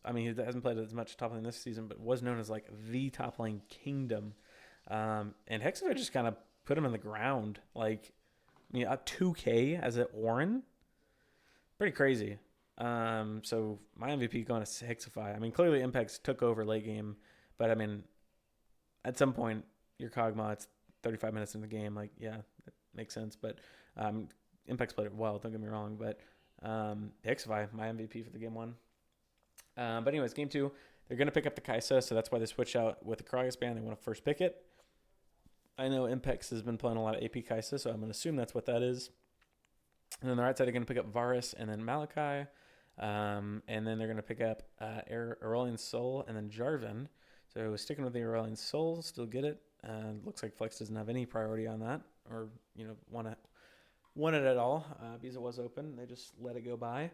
C: I mean, he hasn't played as much top lane this season, but was known as like the top lane kingdom. And Hexafy just kind of put him in the ground. Like, I mean, up 2K as an Orin. Pretty crazy. So my MVP going to Hexafy. I mean, clearly Impacts took over late game, but I mean, at some point, your Kog'Maw, it's 35 minutes in the game. Like, yeah, that makes sense. But Impact's played it well. Don't get me wrong. But Hexafy, my MVP for the game 1. But anyways, game 2, they're going to pick up the Kaisa, so that's why they switch out with the Kragas ban. They want to first pick it. I know Impex has been playing a lot of AP Kaisa, so I'm going to assume that's what that is. And then the right side, they're going to pick up Varus and then Malachi. And then they're going to pick up Aurelion Soul and then Jarvan. So sticking with the Aurelion Soul, still get it. Looks like Flex doesn't have any priority on that or, want it at all because it was open. They just let it go by.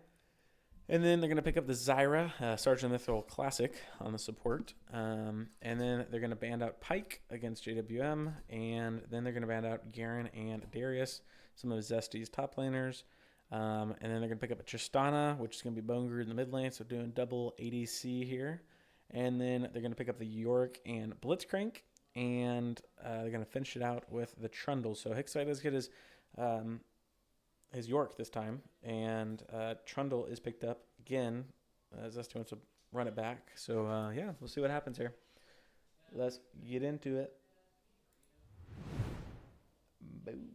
C: And then they're going to pick up the Zyra, Sergeant Mithril Classic on the support. And then they're going to band out Pike against JWM. And then they're going to band out Garen and Darius, some of Zesty's top laners. And then they're going to pick up a Tristana, which is going to be Bone Greed in the mid lane, so doing double ADC here. And then they're going to pick up the York and Blitzcrank. And they're going to finish it out with the Trundle. So Hexafy does get his York this time, and Trundle is picked up again. Zesty wants to run it back. So, yeah, we'll see what happens here. Let's get into it. Boom.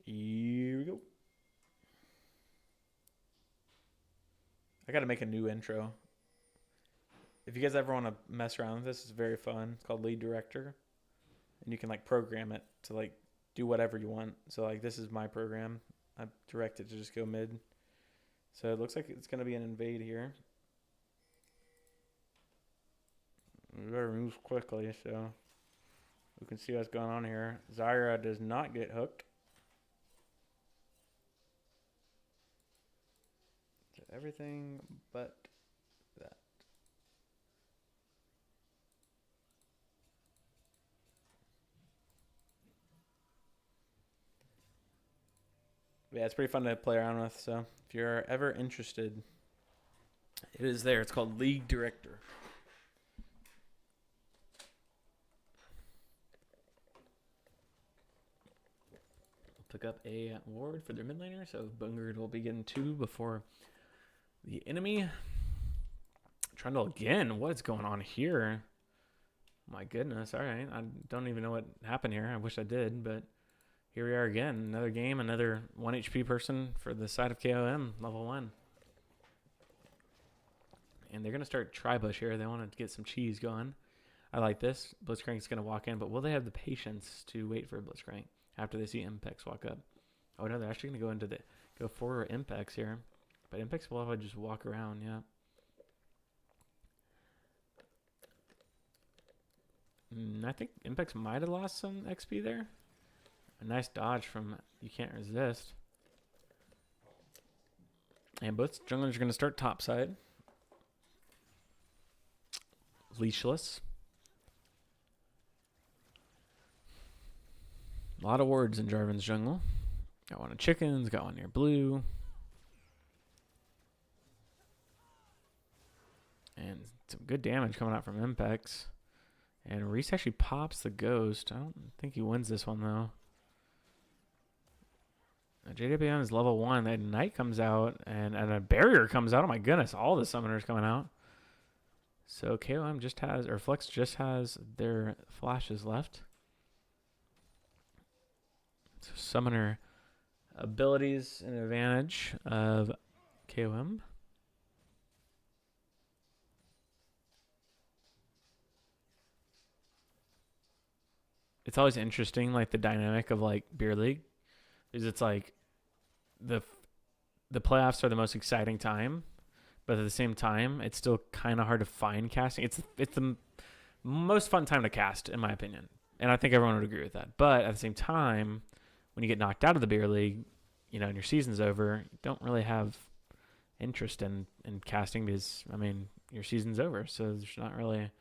C: Here we go. I got to make a new intro. If you guys ever want to mess around with this, it's very fun. It's called Lead Director. And you can like program it to like do whatever you want. So like this is my program. I direct it to just go mid. So it looks like it's going to be an invade here. We better move quickly so we can see what's going on here. Zyra does not get hooked. So everything but that. Yeah, it's pretty fun to play around with. So if you're ever interested, it is there. It's called League Director. Pick up a ward for their mid laner, so Bungard will be getting 2 before the enemy. Trundle again. What is going on here? My goodness. All right. I don't even know what happened here. I wish I did, but here we are again. Another game, another 1 HP person for the side of KOM, level 1. And they're going to start Tribush here. They want to get some cheese going. I like this. Blitzcrank's going to walk in, but will they have the patience to wait for Blitzcrank after they see Impex walk up? Oh, no, they're actually going to go for Impex here. But Impex will have to just walk around, yeah. I think Impex might have lost some XP there. A nice dodge from You Can't Resist. And both junglers are going to start topside. Leashless. A lot of words in Jarvan's jungle. Got one of chickens, got one near blue. And some good damage coming out from Impex. And Reese actually pops the ghost. I don't think he wins this one, though. JWM is level 1. That Knight comes out, and a barrier comes out. Oh, my goodness. All the summoners coming out. So KOM just has, or Flex just has their flashes left. So summoner abilities and advantage of KOM. It's always interesting, like the dynamic of like Beer League, is it's like the playoffs are the most exciting time, but at the same time, it's still kind of hard to find casting. It's the most fun time to cast, in my opinion, and I think everyone would agree with that. But at the same time, when you get knocked out of the Beer League, you know, and your season's over, you don't really have interest in casting because, I mean, your season's over, so there's not really,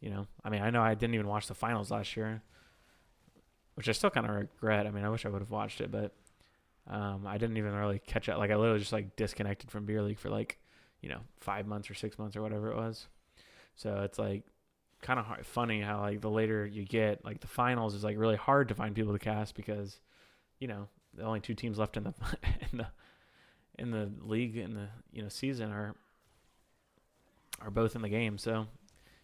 C: you know. I mean, I know I didn't even watch the finals last year, which I still kind of regret. I mean, I wish I would have watched it, but I didn't even really catch up. Like, I literally just like disconnected from Beer League for like, you know, 5 months or 6 months or whatever it was. So it's like kind of funny how like the later you get, like the finals is like really hard to find people to cast because, you know, the only 2 teams left in the in the league in the, you know, season are both in the game. So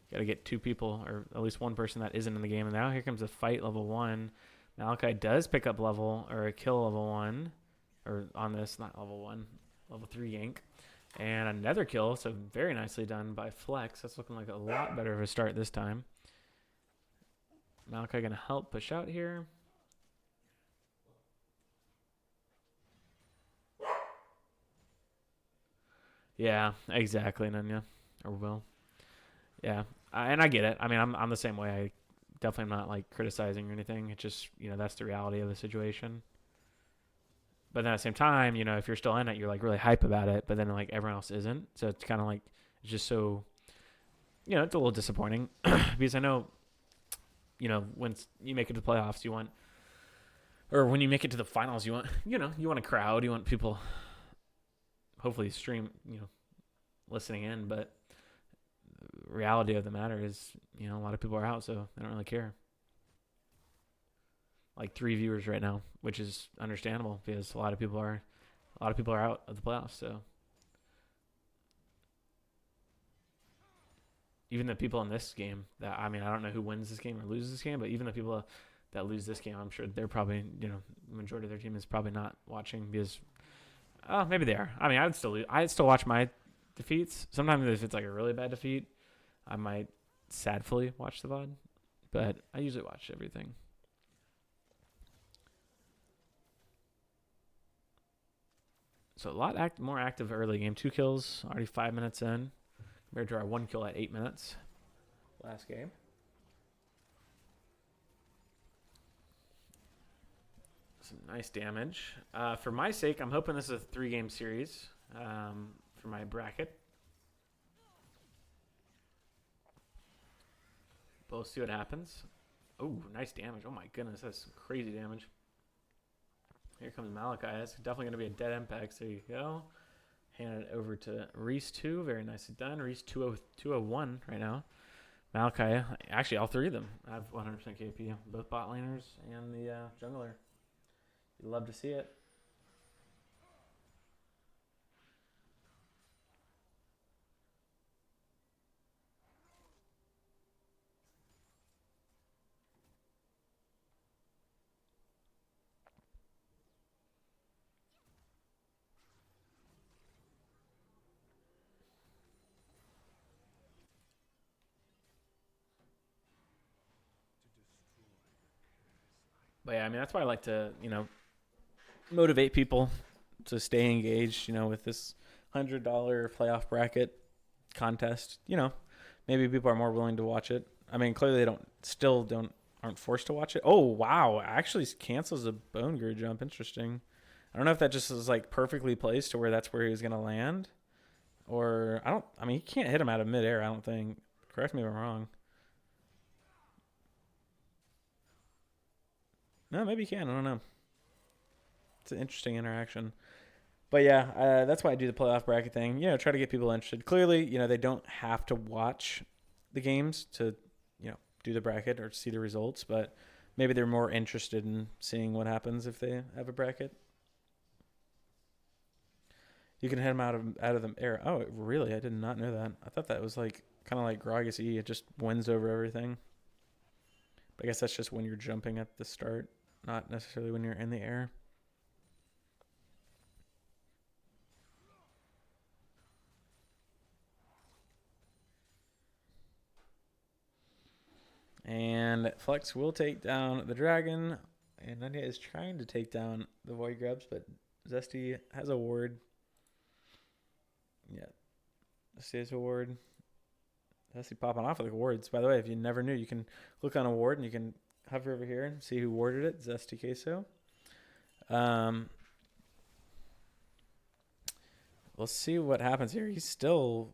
C: you got to get 2 people or at least one person that isn't in the game. And now here comes a fight level 1. Malachi does pick up level or a kill level 1 or on this, not level 1, level 3 yank. And another kill, so very nicely done by Flex. That's looking like a lot better of a start this time. Malachi going to help push out here. Yeah, exactly, Nanya. Or Will. Yeah, and I get it. I mean, I'm the same way. I definitely am not like criticizing or anything. It's just, you know, that's the reality of the situation. But then at the same time, you know, if you're still in it, you're like really hype about it. But then like everyone else isn't. So it's kind of like, it's just so, you know, it's a little disappointing because I know, you know, when you make it to the playoffs, you want or when you make it to the finals, you want, you want a crowd, you want people, hopefully stream, listening in. But the reality of the matter is, a lot of people are out, so they don't really care. Like 3 viewers right now, which is understandable because a lot of people are out of the playoffs. So even the people in this game that, I don't know who wins this game or loses this game, but even the people that lose this game, I'm sure they're probably, the majority of their team is probably not watching because, maybe they are. I'd still watch my defeats. Sometimes if it's like a really bad defeat, I might sadly watch the VOD, but I usually watch everything. So a lot more active early game. 2 kills, already 5 minutes in, compared to our 1 kill at 8 minutes last game. Some nice damage. For my sake, I'm hoping this is a 3-game series for my bracket. But we'll see what happens. Oh, nice damage. Oh my goodness, that's some crazy damage. Here comes Malachi. That's definitely going to be a dead impact. There you go. Hand it over to Reese 2. Very nicely done. Reese 201 right now. Malachi, actually all 3 of them have 100% KP. Both bot laners and the jungler. You'd love to see it. But yeah, that's why I like to, motivate people to stay engaged, with this $100 playoff bracket contest. Maybe people are more willing to watch it. Clearly they aren't forced to watch it. Oh, wow. Actually cancels a bone gear jump. Interesting. I don't know if that just is like perfectly placed to where that's where he was going to land. Or he can't hit him out of midair, I don't think. Correct me if I'm wrong. No, maybe he can. I don't know. It's an interesting interaction. But yeah, that's why I do the playoff bracket thing. Try to get people interested. Clearly, they don't have to watch the games to, do the bracket or see the results, but maybe they're more interested in seeing what happens if they have a bracket. You can hit them out of the air. Oh, really? I did not know that. I thought that was like kind of like Gragas E. It just wins over everything. But I guess that's just when you're jumping at the start, not necessarily when you're in the air. And Flex will take down the dragon. And Nanya is trying to take down the Void Grubs, but Zesty has a ward. Yeah. Zesty has a ward. Zesty popping off with the wards. By the way, if you never knew, you can look on a ward and you can hover over here and see who warded it. Zesty Queso. We'll see what happens here. He's still...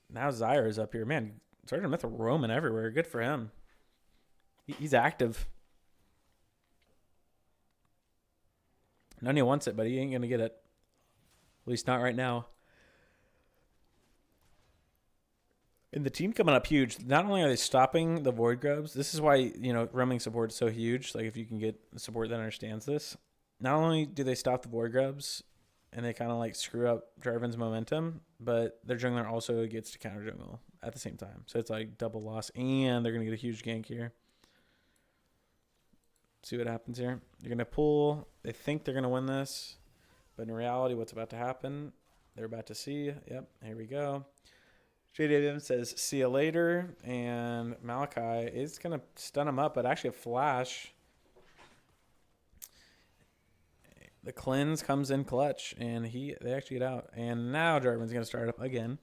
C: Now Zyra's up here. Man, Sergeant Myth roaming everywhere. Good for him. He's active. Nanya wants it, but he ain't going to get it. At least not right now. And the team coming up huge. Not only are they stopping the Void Grubs, this is why, roaming support is so huge. Like, if you can get support that understands this. Not only do they stop the Void Grubs, and they kind of like screw up Jarvan's momentum, but their jungler also gets to counter jungle at the same time. So it's like double loss, and they're going to get a huge gank here. See what happens here. You're going to pull. They think they're going to win this, but in reality, what's about to happen, they're about to see. Yep, here we go. JDM says, see you later, and Malachi is going to stun him up, but actually a flash. The cleanse comes in clutch, and they actually get out. And now Jarvan's going to start up again.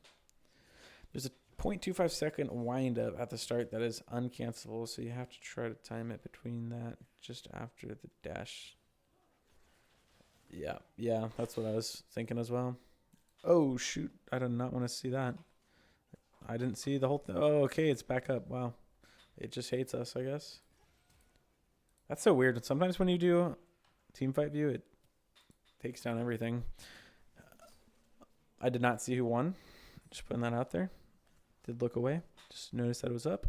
C: There's a 0.25 second wind up at the start that is uncancelable, so you have to try to time it between that just after the dash. Yeah, that's what I was thinking as well. Oh, shoot. I did not want to see that. I didn't see the whole thing. Oh, okay, it's back up. Wow. It just hates us, I guess. That's so weird. Sometimes when you do team fight view, it takes down everything. I did not see who won. Just putting that out there. Did look away. Just noticed that it was up.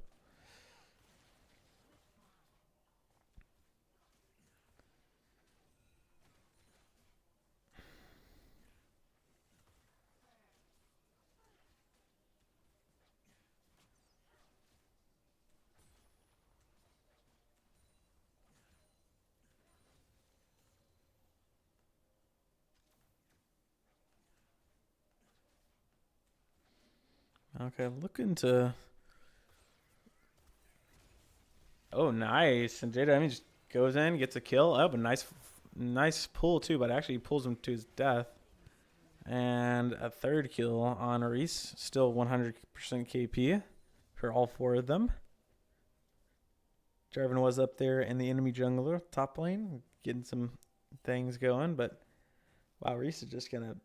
C: Okay, looking to. Oh, nice. And Jada, I mean, just goes in, gets a kill. Oh, but nice pull too, but actually pulls him to his death. And a third kill on Reese. Still 100% KP for all 4 of them. Jarvan was up there in the enemy jungler top lane, getting some things going. But wow, Reese is just gonna,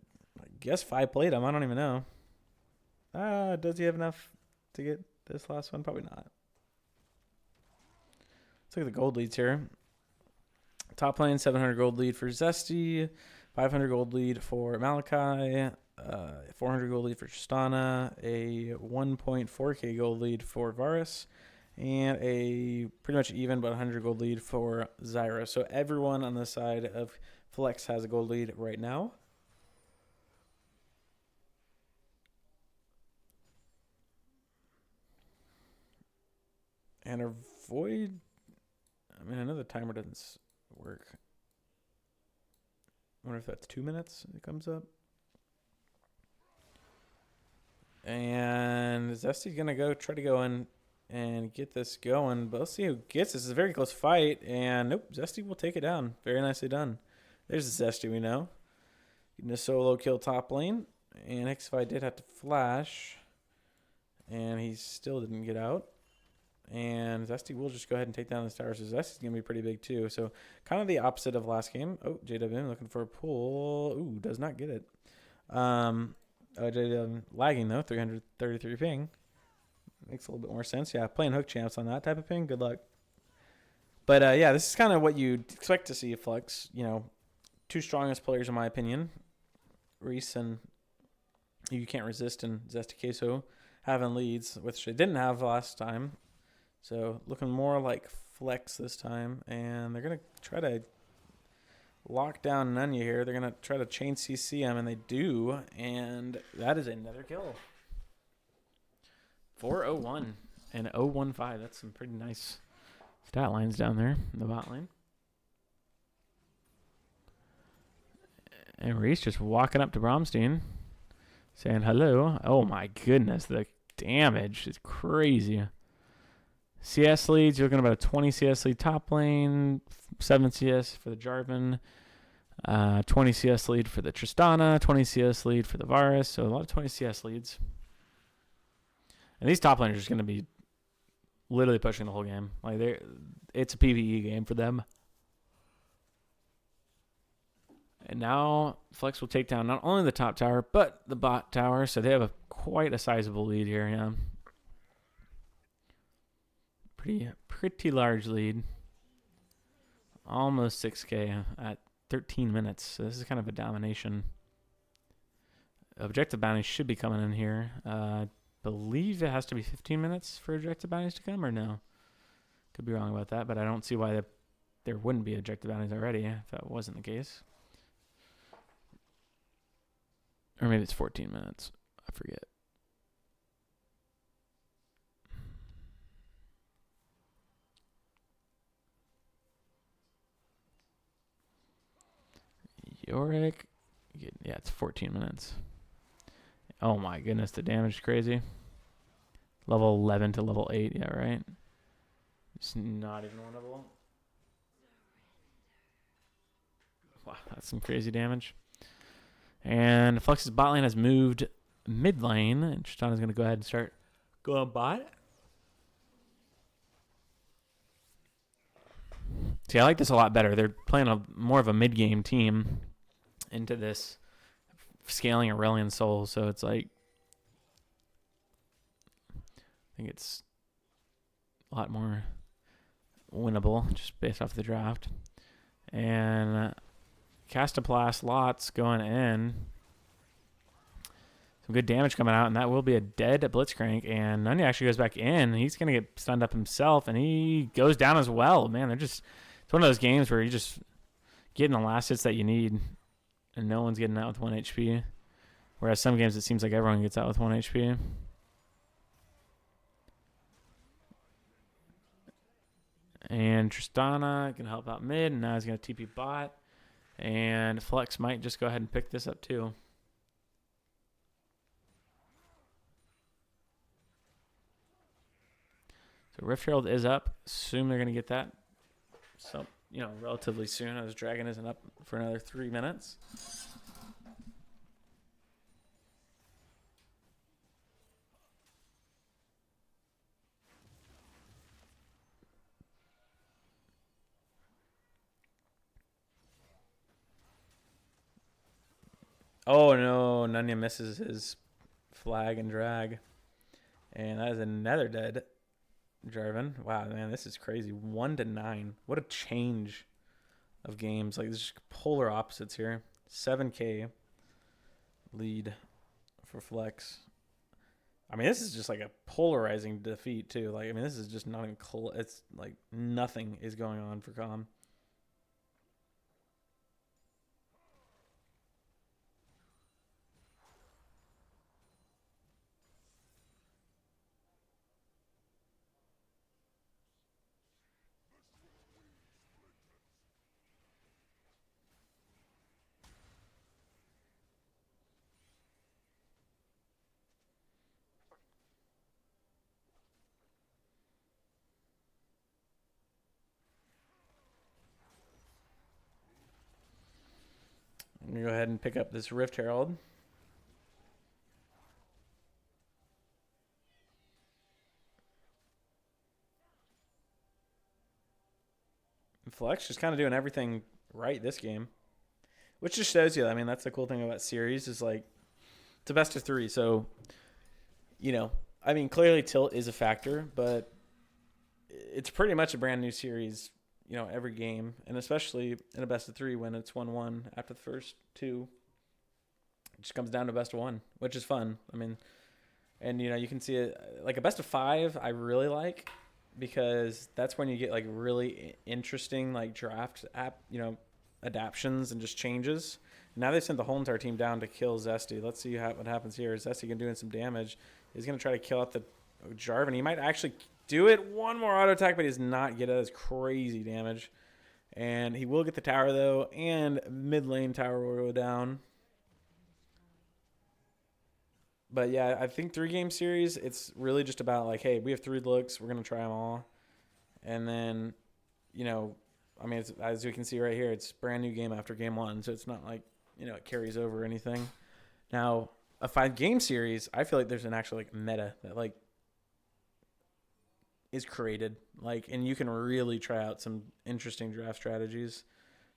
C: I guess, 5 played him. I don't even know. Does he have enough to get this last one? Probably not. Let's look at the gold leads here. Top lane, 700 gold lead for Zesty, 500 gold lead for Malachi, 400 gold lead for Tristana, a 1.4k gold lead for Varus, and a pretty much even but 100 gold lead for Zyra. So everyone on the side of Flex has a gold lead right now. And avoid. I mean, I know the timer doesn't work. I wonder if that's 2 minutes it comes up. And Zesty's going to try to go in and get this going. But let's see who gets this. It's a very close fight. And nope, Zesty will take it down. Very nicely done. There's the Zesty we know. Getting a solo kill top lane. And Xfi did have to flash. And he still didn't get out. And Zesty will just go ahead and take down this tower. So Zesty's going to be pretty big too. So kind of the opposite of last game. Oh, JWM looking for a pull. Ooh, does not get it. JWM lagging though, 333 ping. Makes a little bit more sense. Yeah, playing hook champs on that type of ping. Good luck. But yeah, this is kind of what you'd expect to see Flex. You know, 2 strongest players in my opinion. Reese and You Can't Resist and Zesty Queso having leads, which they didn't have last time. So looking more like Flex this time. And they're going to try to lock down Nunya here. They're going to try to chain CC him, and they do. And that is another kill. 401 and 015. That's some pretty nice stat lines down there in the bot lane. And Reese just walking up to Bromstein, saying hello. Oh my goodness, the damage is crazy. CS leads, you're looking at about a 20 CS lead top lane, 7 CS for the Jarvan, 20 CS lead for the Tristana, 20 CS lead for the Varus, so a lot of 20 CS leads. And these top laners are just going to be literally pushing the whole game. Like it's a PvE game for them. And now Flex will take down not only the top tower, but the bot tower, so they have quite a sizable lead here, yeah. Pretty large lead. Almost 6k at 13 minutes. So this is kind of a domination. Objective bounties should be coming in here. Believe it has to be 15 minutes for objective bounties to come, or no? Could be wrong about that, but I don't see why there wouldn't be objective bounties already if that wasn't the case. Or maybe it's 14 minutes. I forget. Yorick. Yeah, it's 14 minutes. Oh my goodness, the damage is crazy. Level 11 to level 8, yeah, right? It's not even winnable. Wow, that's some crazy damage. And Flux's bot lane has moved mid lane, and Tristana's going to go ahead and start going bot. See, I like this a lot better. They're playing more of a mid-game team into this scaling Aurelion Soul, so it's like, I think it's a lot more winnable just based off the draft. And Castoplast Lots going in. Some good damage coming out, and that will be a dead Blitzcrank. And Nunya actually goes back in. He's going to get stunned up himself, and he goes down as well. Man, it's one of those games where you just getting the last hits that you need, and no one's getting out with 1 HP. Whereas some games it seems like everyone gets out with 1 HP. And Tristana can help out mid, and now he's going to TP bot. And Flex might just go ahead and pick this up too. So Rift Herald is up. Assume they're going to get that. So, relatively soon, as Dragon isn't up for another 3 minutes. Oh no, Nunya misses his flag and drag. And that is another dead Jarvan. Wow, man, this is crazy. 1-9. What a change of games. Like, there's just polar opposites here. 7K lead for Flex. I mean, this is just like a polarizing defeat, too. Like, I mean, this is just not even close. It's like nothing is going on for KOM. I'm going to go ahead and pick up this Rift Herald. Flex just kind of doing everything right this game. Which just shows you, I mean, that's the cool thing about series is like, it's a best of 3. So, I mean, clearly tilt is a factor, but it's pretty much a brand new series, every game. And especially in a best of 3 when it's 1-1 after the first 2. It just comes down to best of 1, which is fun. I mean, and, you can see it like a best of 5 I really like because that's when you get like really interesting like draft adaptions and just changes. Now they sent the whole entire team down to kill Zesty. Let's see what happens here. Zesty can do some damage. He's going to try to kill out the Jarvan. He might actually do it. One more auto attack, but he does not get as crazy damage. And he will get the tower, though, and mid lane tower will go down. But, yeah, I think 3-game series, it's really just about, like, hey, we have 3 looks. We're going to try them all. And then, I mean, as we can see right here, it's brand new game after game 1. So it's not like, it carries over or anything. Now, a 5-game series, I feel like there's an actual, like, meta that, like, is created. Like, and you can really try out some interesting draft strategies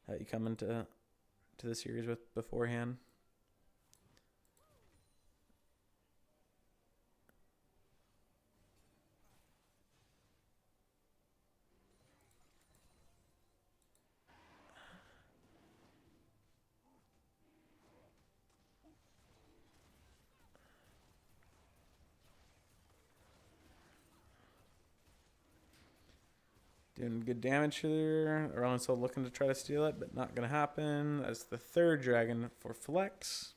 C: that you come into the series with beforehand. Doing good damage here. Erlen still looking to try to steal it, but not going to happen. That's the 3rd dragon for Flex.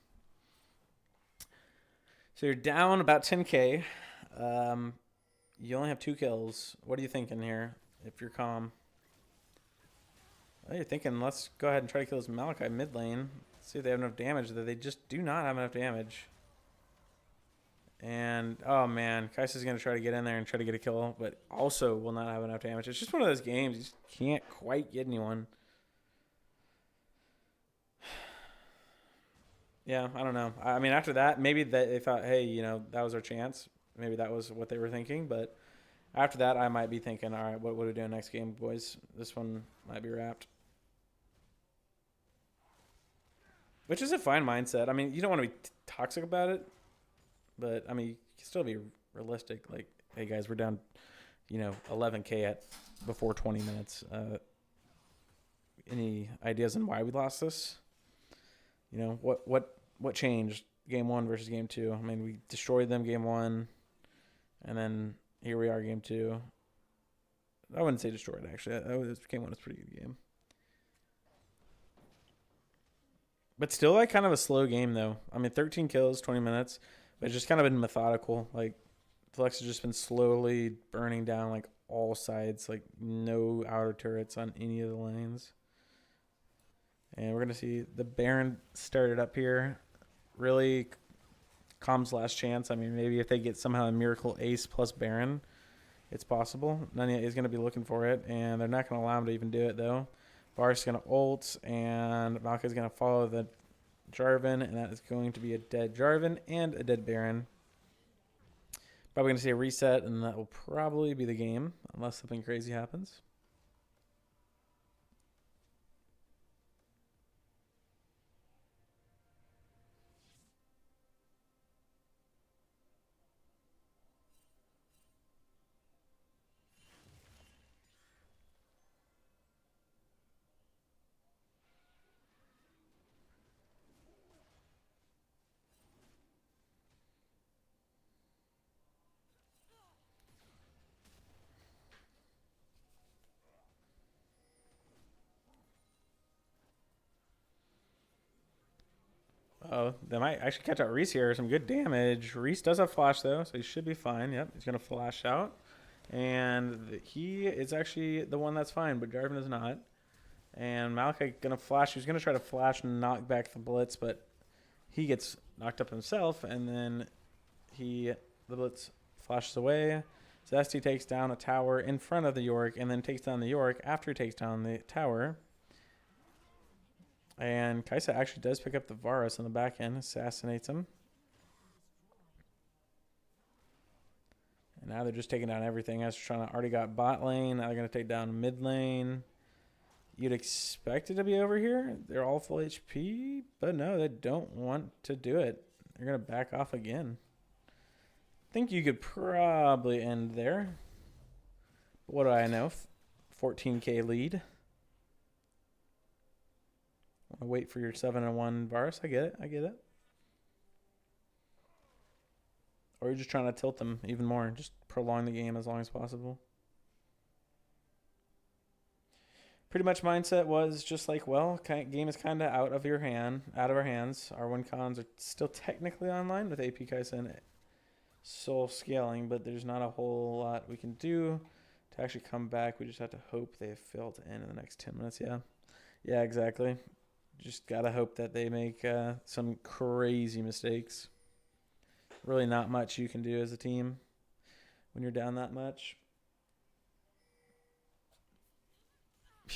C: So you're down about 10K. You only have 2 kills. What are you thinking here if you're KOM? Well, you're thinking, let's go ahead and try to kill this Malachi mid lane. See if they have enough damage. They just do not have enough damage. And, oh man, Kai'Sa's going to try to get in there and try to get a kill, but also will not have enough damage. It's just one of those games. You just can't quite get anyone. Yeah, I don't know. I mean, after that, maybe they thought, hey, that was our chance. Maybe that was what they were thinking. But after that, I might be thinking, all right, what are we doing next game, boys? This one might be wrapped. Which is a fine mindset. I mean, you don't want to be toxic about it. But, I mean, you can still be realistic. Like, hey, guys, we're down 11K at before 20 minutes. Any ideas on why we lost this? What changed game 1 versus game 2? I mean, we destroyed them game 1, and then here we are game 2. I wouldn't say destroyed, actually. Game 1 was a pretty good game. But still, like, kind of a slow game, though. I mean, 13 kills, 20 minutes. But it's just kind of been methodical. Like, Flex has just been slowly burning down, like, all sides. Like, no outer turrets on any of the lanes. And we're going to see the Baron started up here. Really, KOM's last chance. I mean, maybe if they get somehow a miracle ace plus Baron, it's possible. Nanya is going to be looking for it, and they're not going to allow him to even do it, though. Varus is going to ult, and Malka is going to follow the Jarvan, and that is going to be a dead Jarvan and a dead Baron. Probably going to see a reset, and that will probably be the game, unless something crazy happens. Oh, they might actually catch out Reese here. Some good damage. Reese does have flash, though, so he should be fine. Yep, he's going to flash out. And he is actually the one that's fine, but Jarvan is not. And Malachi going to flash. He's going to try to flash and knock back the Blitz, but he gets knocked up himself, and then the Blitz flashes away. Zesty takes down a tower in front of the York, and then takes down the York after he takes down the tower. And Kaisa actually does pick up the Varus on the back end, assassinates him. And now they're just taking down everything. Astratrana already got bot lane. Now they're going to take down mid lane. You'd expect it to be over here. They're all full HP, but no, they don't want to do it. They're going to back off again. I think you could probably end there. What do I know? 14K lead. Wait for your 7-1 Varus. I get it. Or you're just trying to tilt them even more. Just prolong the game as long as possible. Pretty much mindset was just like, well, game is kind of out of our hands. Our win cons are still technically online with AP Kaisa and Soul scaling, but there's not a whole lot we can do to actually come back. We just have to hope they fail to end in the next 10 minutes. Yeah, exactly. Just got to hope that they make some crazy mistakes. Really not much you can do as a team when you're down that much.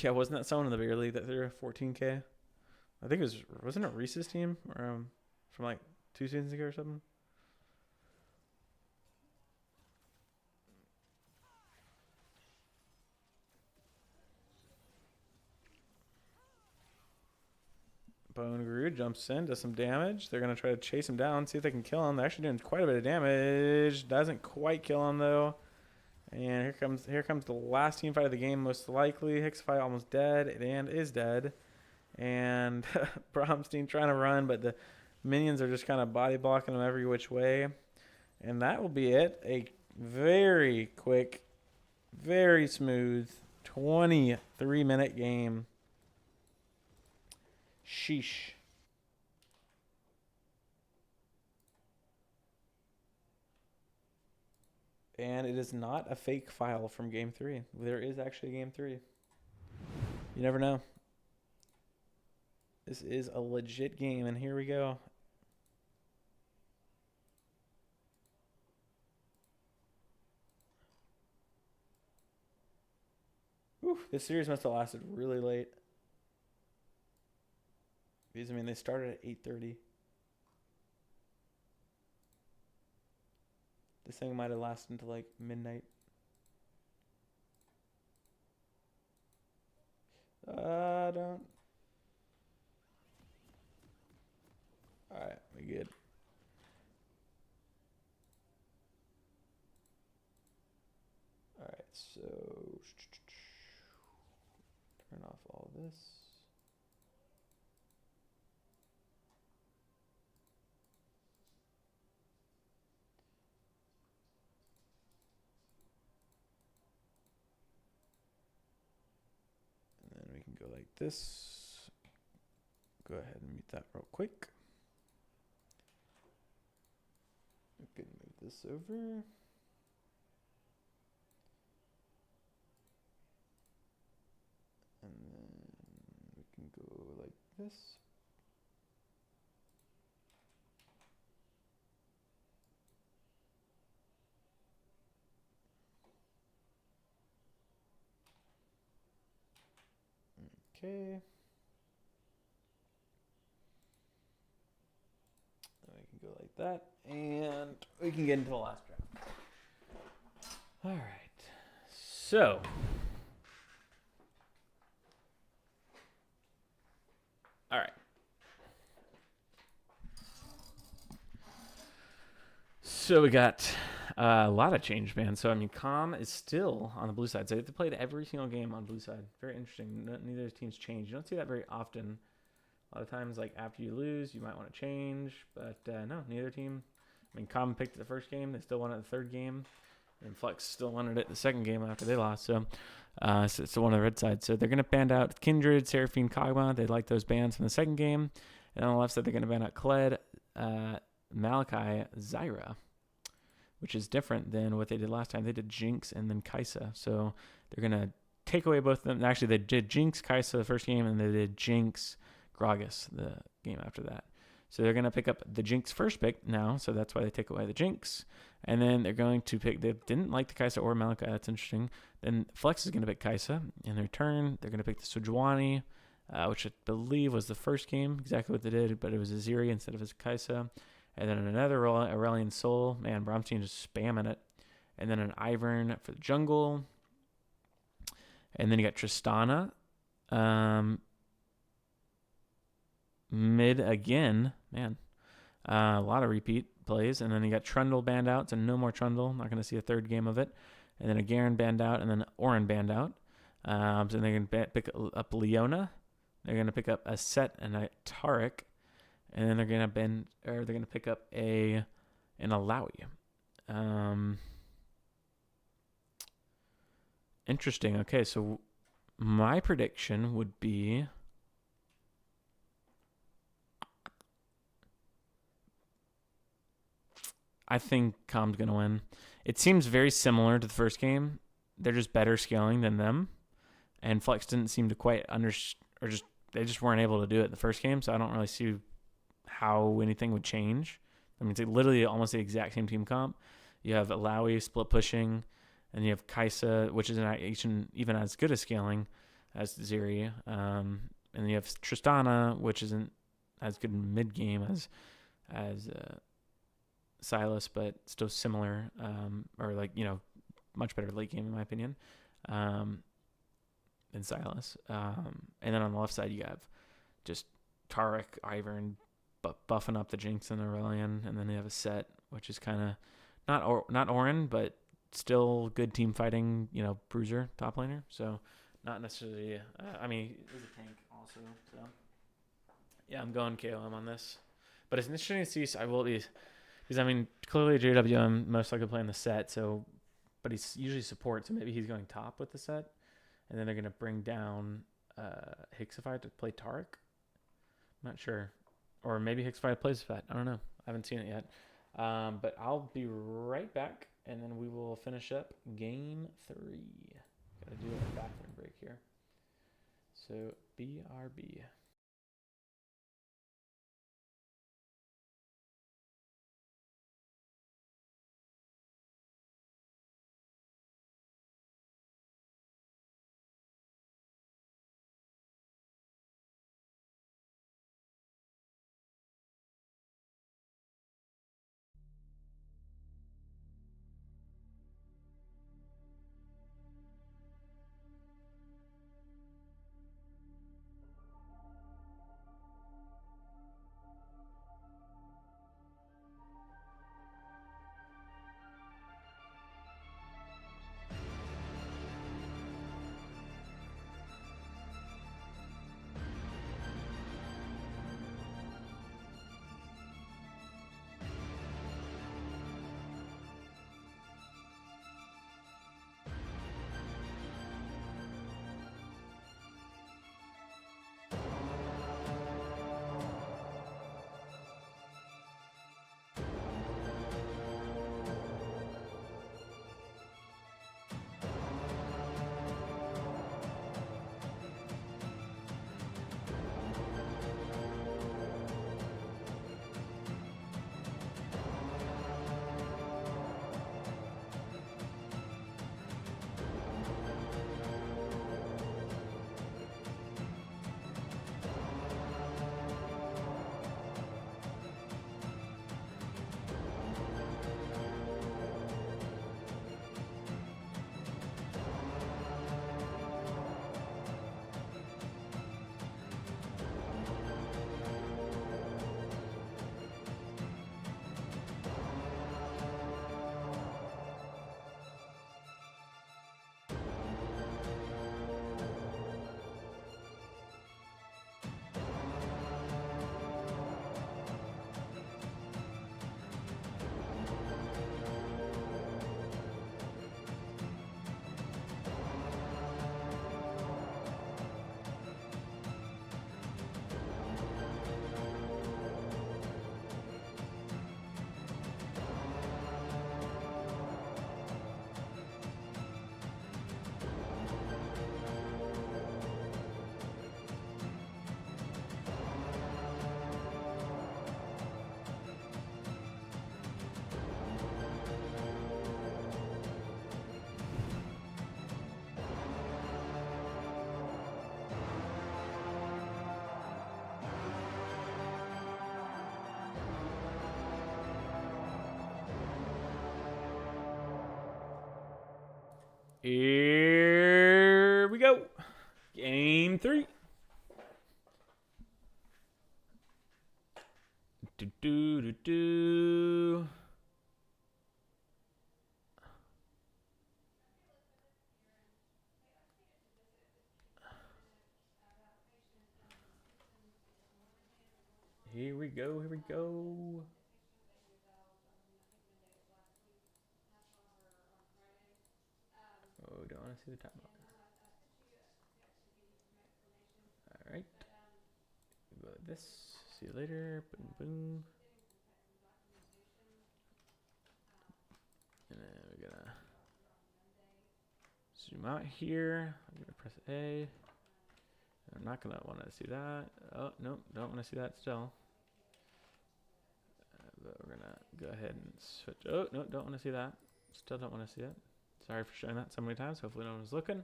C: Yeah, wasn't that someone in the bigger league that threw 14K? I think wasn't it Reese's team or from like 2 seasons ago or something? Bone Guru jumps in, does some damage. They're going to try to chase him down, see if they can kill him. They're actually doing quite a bit of damage. Doesn't quite kill him, though. And here comes the last team fight of the game, most likely. Hixify almost dead, and is dead. And Bromstein trying to run, but the minions are just kind of body blocking him every which way. And that will be it. A very quick, very smooth 23-minute game. Sheesh. And it is not a fake file from Game 3. There is actually Game 3. You never know. This is a legit game, and here we go. Whew, this series must have lasted really late. Because, I mean, they started at 8:30. This thing might have lasted until, like, midnight. Don't... Alright, we good. Alright. So turn off all this. And then we can go like this. Go ahead and mute that real quick. We can move this over. And then we can go like this. Okay. And we can go like that. And we can get into the last round. All right. So. All right. So we got a lot of change, man. So, I mean, KOM is still on the blue side. So they played every single game on blue side. Very interesting. Neither team's changed. You don't see that very often. A lot of times, like, after you lose, you might want to change. But, no, neither team. I mean, KOM picked it the first game. They still won it the third game. And Flex still wanted it the second game after they lost. So it's the one on the red side. So they're going to ban out Kindred, Seraphine, Kagma. They like those bans from the second game. And on the left side, they're going to ban out Kled, Malachi, Zyra, which is different than what they did last time. They did Jinx and then Kaisa. So they're going to take away both of them. Actually, they did Jinx, Kaisa the first game, and they did Jinx, Gragas the game after that. So they're going to pick up the Jinx first pick now, so that's why they take away the Jinx. And then they're going to pick, they didn't like the Kaisa or Malachi, that's interesting. Then Flex is going to pick Kaisa. In their turn, they're going to pick the Sejuani, which I believe was the first game, exactly what they did, but it was a Zeri instead of a Kaisa. And then another Aurelion Soul. Man, Bromstein just spamming it. And then an Ivern for the jungle. And then you got Tristana. Mid again. Man. A lot of repeat plays. And then you got Trundle banned out. So no more Trundle. Not going to see a third game of it. And then a Garen banned out. And then Orin banned out. So they're going to pick up Leona. They're going to pick up a Set and a Taric. And then they're gonna pick up an Alawi. Interesting. Okay, so my prediction would be I think KOM's gonna win. It seems very similar to the first game. They're just better scaling than them, and Flex didn't seem to quite they just weren't able to do it in the first game. So I don't really see how anything would change. I mean, it's literally almost the exact same team comp. You have Alawi split pushing, and you have Kaisa, which is even as good as scaling as Zeri. And then you have Tristana, which isn't as good in mid game as Silas, but still similar, or much better late game in my opinion, than Silas. And then on the left side, you have just Taric, Ivern, buffing up the Jinx and Aurelion, and then they have a Set, which is kind of not Orin, but still good team fighting, bruiser top laner. So not necessarily. I mean, he's a tank also. So yeah, I'm going KOM on this, but it's interesting to see. I will be because I mean clearly JWM most likely playing the Set. So, but he's usually support, so maybe he's going top with the Set, and then they're gonna bring down Hixify to play Taric. I'm not sure. Or maybe Hixify plays Fat. I don't know. I haven't seen it yet. But I'll be right back, and then we will finish up game 3. Gotta do a bathroom break here. So, BRB. Here we go. Game 3. Do. Here we go. Oh, don't want to see the time. All right. Go like this. See you later. Boom, boom. And then we're gonna zoom out here. I'm gonna press A. I'm not gonna want to see that. Oh no, don't want to see that still. But we're gonna go ahead and switch. Oh no, don't want to see that. Still don't want to see it. Sorry for showing that so many times. Hopefully no one's looking.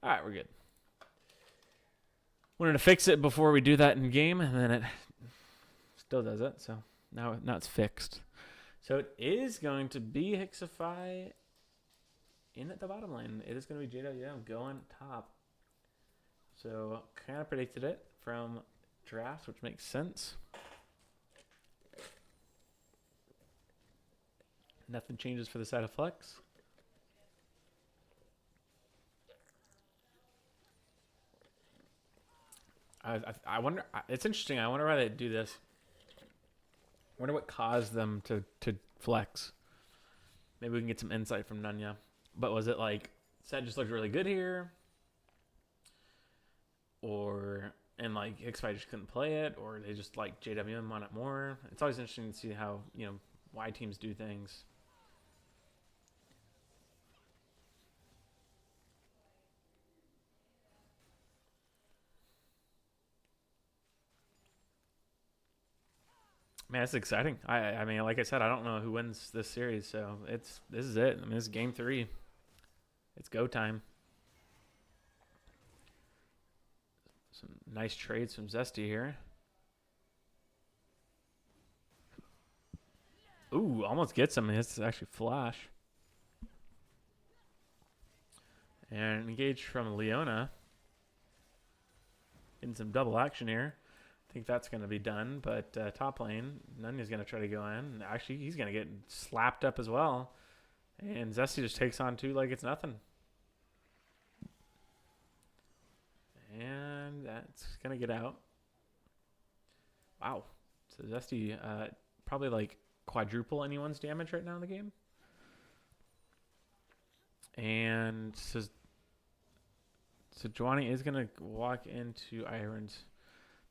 C: All right, we're good. Wanted to fix it before we do that in game, and then it still does it. So now it's fixed. So it is going to be Hixify in at the bottom lane. It is going to be JWM going top. So kind of predicted it from drafts, which makes sense. Nothing changes for the side of Flex. I wonder. It's interesting. I wonder why they do this. I wonder what caused them to flex. Maybe we can get some insight from Nunya. But was it like Set just looked really good here, and like Hixify just couldn't play it, or they just like JWM on it more? It's always interesting to see how why teams do things. Man, it's exciting. I mean, like I said, I don't know who wins this series, so this is it. I mean, this is game 3. It's go time. Some nice trades from Zesty here. Ooh, almost gets him. It's actually Flash. And engage from Leona. Getting some double action here. I think that's going to be done, but top lane, Nunya's going to try to go in. Actually, he's going to get slapped up as well. And Zesty just takes on 2 like it's nothing. And that's going to get out. Wow. So Zesty probably like quadruple anyone's damage right now in the game. And so Juani is going to walk into Iron's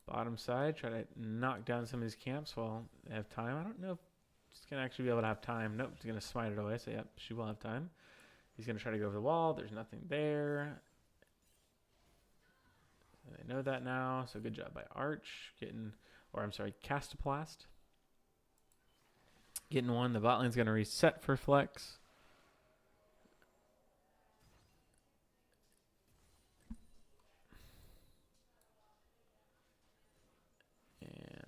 C: bottom side, try to knock down some of these camps while they have time. I don't know if she's going to actually be able to have time. Nope, she's going to smite it away. So, yep, she will have time. He's going to try to go over the wall. There's nothing there. They know that now. So, good job by Arch Castoplast. Getting one. The bot lane's going to reset for Flex.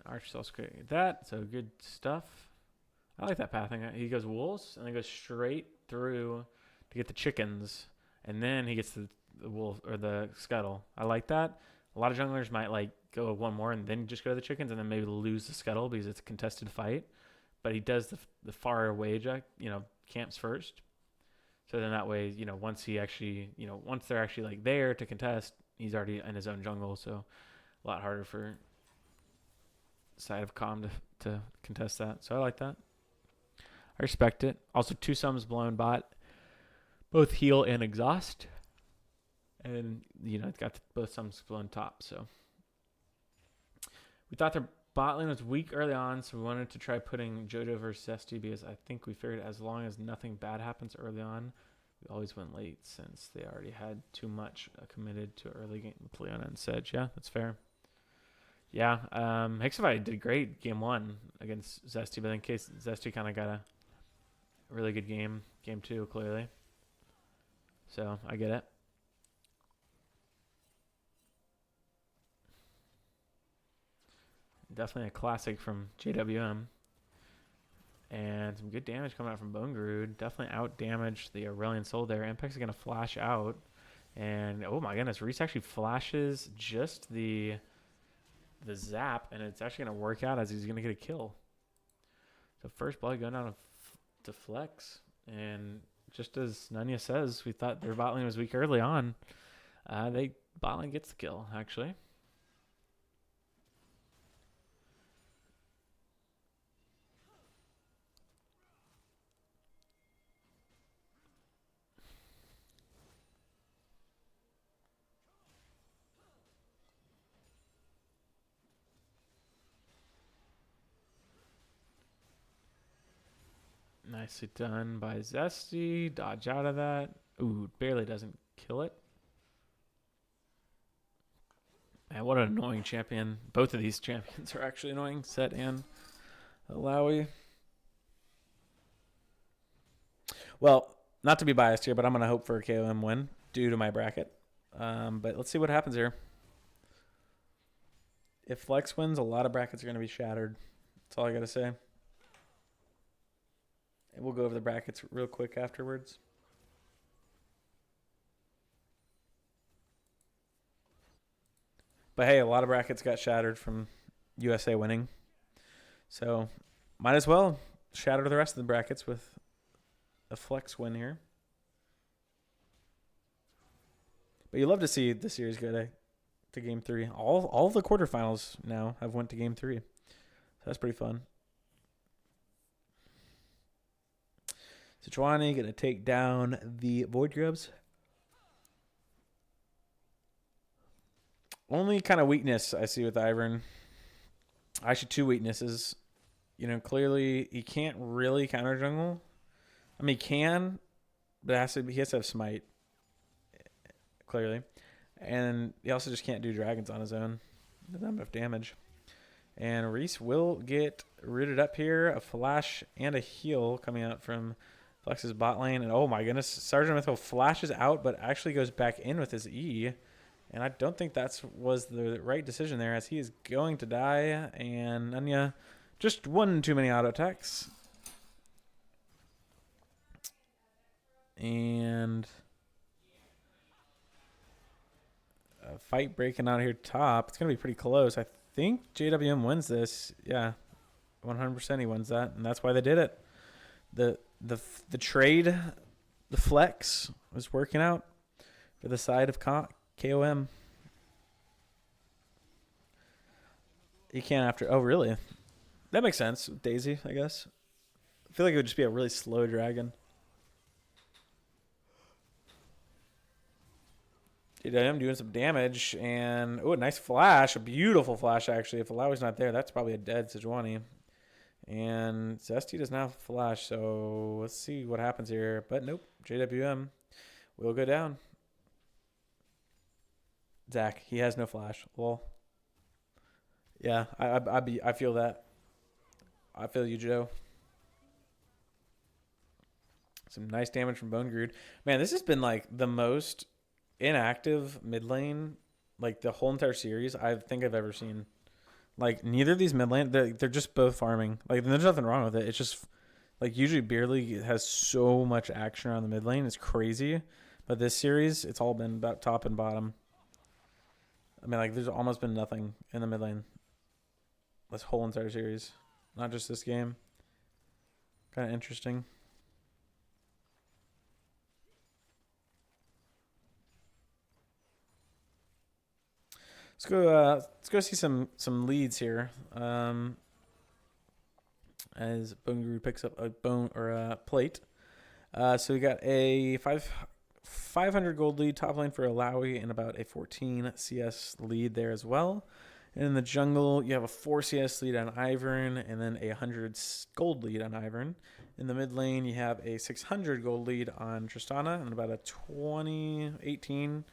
C: Arch also creating that, so good stuff. I like that pathing. He goes wolves and then goes straight through to get the chickens, and then he gets the wolf or the scuttle. I like that. A lot of junglers might like go one more and then just go to the chickens and then maybe lose the scuttle because it's a contested fight. But he does the far away camps first. So then that way, once he actually, once they're actually like there to contest, he's already in his own jungle. So a lot harder for side of KOM to contest that. So I like that. I respect it. Also, 2 sums blown bot, both heal and exhaust. And, it's got both sums blown top. So we thought their bot lane was weak early on, so we wanted to try putting JoJo versus Zesty because I think we figured as long as nothing bad happens early on, we always went late since they already had too much committed to early game with Leona and Sedge. Yeah, that's fair. Yeah, Hixify did great game 1 against Zesty, but in case Zesty kind of got a really good game 2, clearly. So, I get it. Definitely a classic from JWM. And some good damage coming out from Bone Grood. Definitely out-damaged the Aurelion Soul there. Impact's going to flash out. And, oh my goodness, Reese actually flashes just the zap, and it's actually going to work out as he's going to get a kill. So first blood going down to Flex. And just as Nunya says, we thought their bot lane was weak early on. Bot lane gets the kill, actually. Nicely done by Zesty. Dodge out of that. Ooh, barely doesn't kill it. Man, what an annoying champion. Both of these champions are actually annoying. Set and Alawi. Well, not to be biased here, but I'm going to hope for a KOM win due to my bracket. But let's see what happens here. If Flex wins, a lot of brackets are going to be shattered. That's all I got to say. And we'll go over the brackets real quick afterwards. But hey, a lot of brackets got shattered from USA winning. So might as well shatter the rest of the brackets with a Flex win here. But you love to see the series go to game 3. All the quarterfinals now have went to game 3. So that's pretty fun. Sejuani going to take down the Void Grubs. Only kind of weakness I see with Ivern. Actually, 2 weaknesses. Clearly he can't really counter jungle. I mean, he can, but he has to have smite. Clearly. And he also just can't do dragons on his own. Doesn't have enough damage. And Reese will get rooted up here. A flash and a heal coming out from Flex's bot lane. And oh my goodness, Sergeant Mythical flashes out, but actually goes back in with his E. And I don't think that was the right decision there, as he is going to die. And Nunya, just one too many auto attacks. And a fight breaking out here top. It's going to be pretty close. I think JWM wins this. Yeah, 100% he wins that. And that's why they did it. The trade, the flex was working out for the side of KOM. You can't after. Oh, really? That makes sense. Daisy, I guess. I feel like it would just be a really slow dragon. JWM doing some damage. And, oh, a nice flash. A beautiful flash, actually. If Alawi's not there, that's probably a dead Sejuani. And Zesty does not have flash. So let's see what happens here. But nope. JWM will go down. Zach, he has no flash. Well, yeah, I feel that. I feel you, Joe. Some nice damage from Bone Grood. Man, this has been like the most inactive mid lane, like the whole entire series I think I've ever seen. Like neither of these mid lane, they're just both farming. Like there's nothing wrong with it. It's just like usually Beerly has so much action around the mid lane. It's crazy. But this series, it's all been about top and bottom. I mean, like, there's almost been nothing in the mid lane this whole entire series. Not just this game. Kind of interesting. Let's go see some leads here. As Bone Guru picks up a plate. So we got a 500 gold lead top lane for Alawi and about a 14 CS lead there as well. And in the jungle, you have a 4 CS lead on Ivern and then a 100 gold lead on Ivern. In the mid lane, you have a 600 gold lead on Tristana and about a 18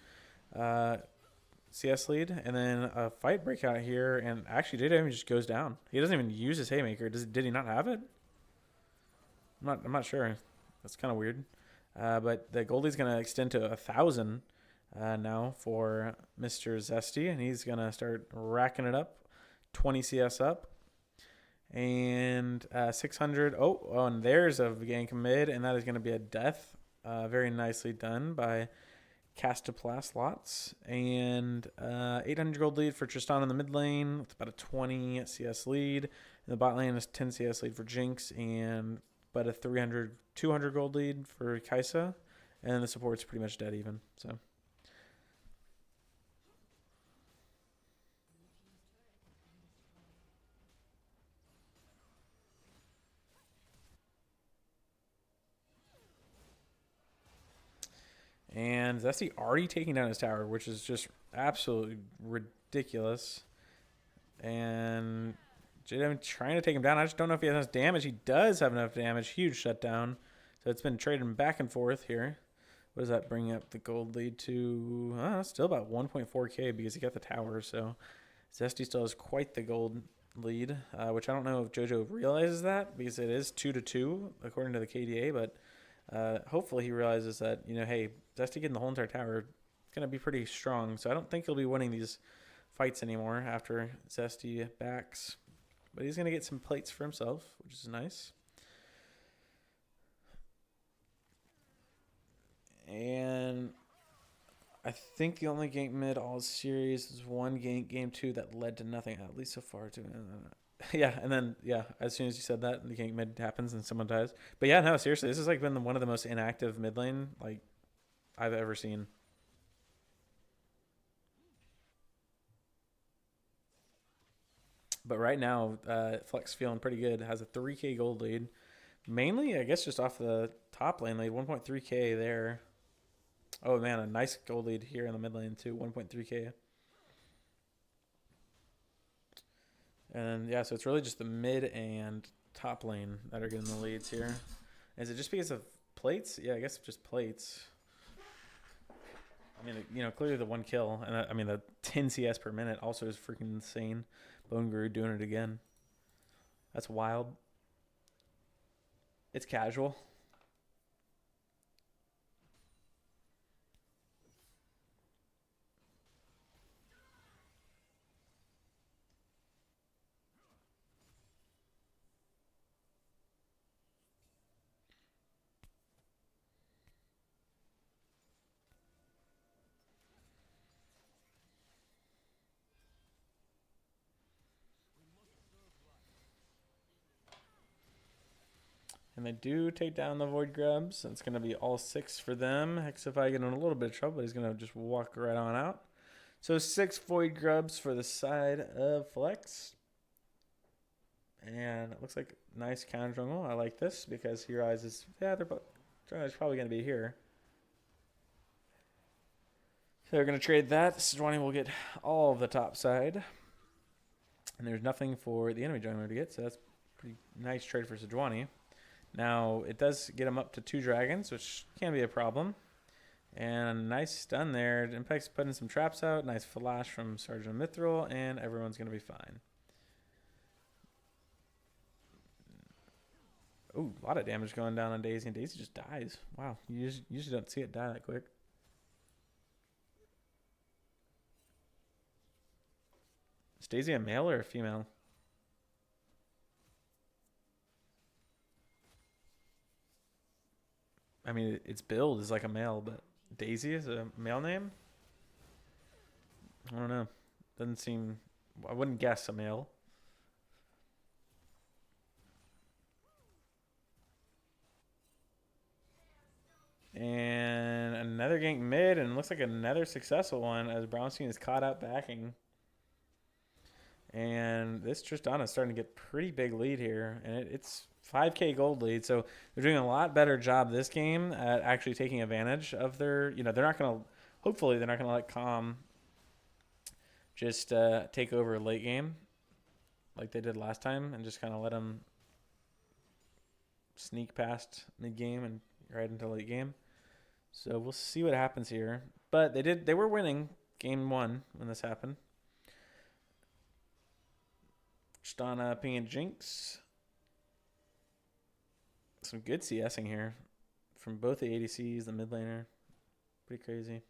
C: CS lead. And then a fight breakout here, and actually JW just goes down. He doesn't even use his Haymaker. Did he not have it? I'm not sure. That's kind of weird. But the Goldie's going to extend to 1,000 now for Mr. Zesty, and he's going to start racking it up, 20 CS up. And 600. Oh, and there's a gank mid, and that is going to be a death. Very nicely done by Castoplast Lots. And 800 gold lead for Tristan in the mid lane with about a 20 CS lead. In the bot lane is 10 CS lead for Jinx and about a 200 gold lead for Kaisa. And the support's pretty much dead even. So. And Zesty already taking down his tower, which is just absolutely ridiculous. And JW trying to take him down. I just don't know if he has enough damage. He does have enough damage. Huge shutdown. So it's been trading back and forth here. What does that bring up the gold lead to? Still about 1.4k because he got the tower. So Zesty still has quite the gold lead, which I don't know if JoJo realizes that because it is 2-2 according to the KDA, but hopefully he realizes that, hey, Zesty getting the whole entire tower is going to be pretty strong. So I don't think he'll be winning these fights anymore after Zesty backs. But he's going to get some plates for himself, which is nice. And I think the only gank mid all series is one gank game 2 that led to nothing, at least so far. Yeah, and then, as soon as you said that, the gank mid happens and someone dies. But yeah, no, seriously, this has been one of the most inactive mid lane I've ever seen. But right now, Flex feeling pretty good. Has a 3k gold lead. Mainly, I guess, just off the top lane lead. 1.3k there. Oh, man, a nice gold lead here in the mid lane, too. 1.3k. And, yeah, so it's really just the mid and top lane that are getting the leads here. Is it just because of plates? Yeah, I guess just plates. I mean, clearly the one kill. And, the 10 CS per minute also is freaking insane. Bone Guru doing it again. That's wild. It's casual. And they do take down the Void Grubs. It's going to be all 6 for them. Hexify getting in a little bit of trouble, but he's going to just walk right on out. So 6 Void Grubs for the side of Flex. And it looks like nice counter jungle. I like this because he realizes, they're probably going to be here. So they're going to trade that. Sejuani will get all of the top side. And there's nothing for the enemy jungler to get, so that's a pretty nice trade for Sejuani. Now, it does get him up to 2 dragons, which can be a problem. And a nice stun there. Impact's putting some traps out. Nice flash from Sergeant Mithril, and everyone's going to be fine. Ooh, a lot of damage going down on Daisy, and Daisy just dies. Wow, you usually don't see it die that quick. Is Daisy a male or a female? I mean, its build is like a male, but Daisy is a male name? I don't know. Doesn't seem... I wouldn't guess a male. And another gank mid, and looks like another successful one as Brownstein is caught out backing. And this Tristana is starting to get pretty big lead here, and it's 5k gold lead, so they're doing a lot better job this game at actually taking advantage of their, they're not going to, hopefully they're not going to let KOM just take over late game like they did last time and just kind of let them sneak past mid game and right into late game. So we'll see what happens here. But they were winning game 1 when this happened. Tristana pinging Jinx. Some good CSing here from both the ADCs, the mid laner. Pretty crazy.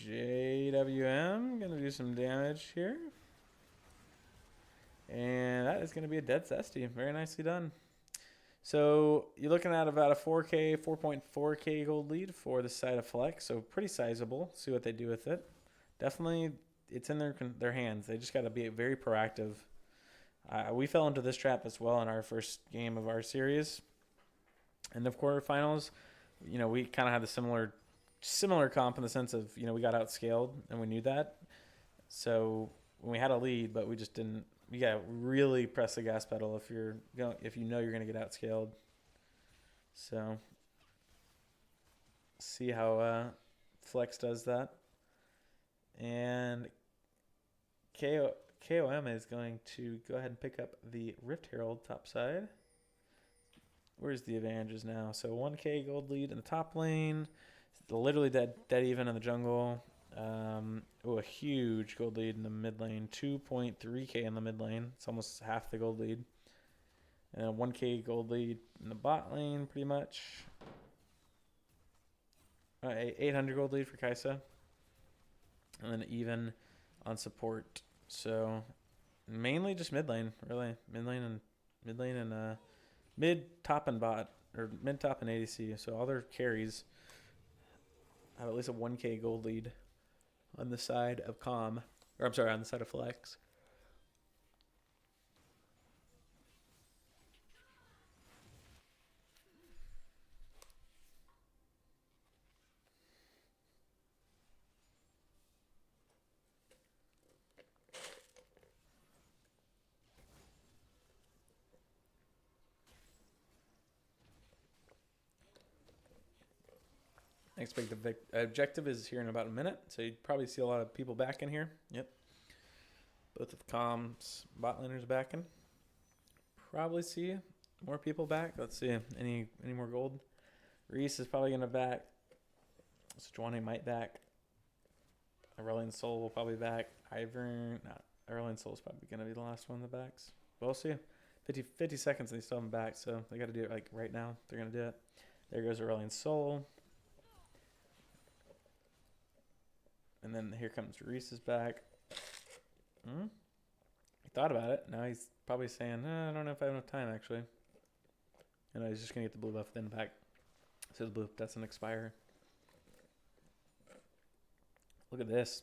C: JWM going to do some damage here. And that is going to be a dead zesty. Very nicely done. So you're looking at about a 4.4K gold lead for the side of Flex. So pretty sizable. See what they do with it. Definitely, it's in their hands. They just got to be very proactive. We fell into this trap as well in our first game of our series. In the quarterfinals, we kind of had the similar comp in the sense of, we got outscaled and we knew that. So when we had a lead, but we just didn't. You got to really press the gas pedal if you know you're going to get outscaled. So see how Flex does that. And KOM is going to go ahead and pick up the Rift Herald top side. Where's the advantages now? So 1K gold lead in the top lane. Literally dead even in the jungle. A huge gold lead in the mid lane. 2.3K in the mid lane. It's almost half the gold lead. And a 1K gold lead in the bot lane, pretty much. 800 gold lead for Kaisa. And then even on support. So mainly just mid lane, really. Mid lane and mid, top, and bot. Or mid, top, and ADC. So all their carries have at least a 1K gold lead on the side of KOM. Or I'm sorry, on the side of Flex. I expect the objective is here in about a minute, so you'd probably see a lot of people back in here. Yep. Both of KOM's bot laners back in. Probably see more people back. Let's see. Any more gold? Reese is probably going to back. Sejuani might back. Aurelion Sol will probably back. Aurelion Sol is probably going to be the last one that backs. We'll see. 50 seconds and they still haven't back, so they got to do it like right now. They're going to do it. There goes Aurelion Sol. And then here comes Reese's back. He thought about it. Now he's probably saying, I don't know if I have enough time, actually. And he's just going to get the blue buff then back. So the blue buff doesn't expire. Look at this.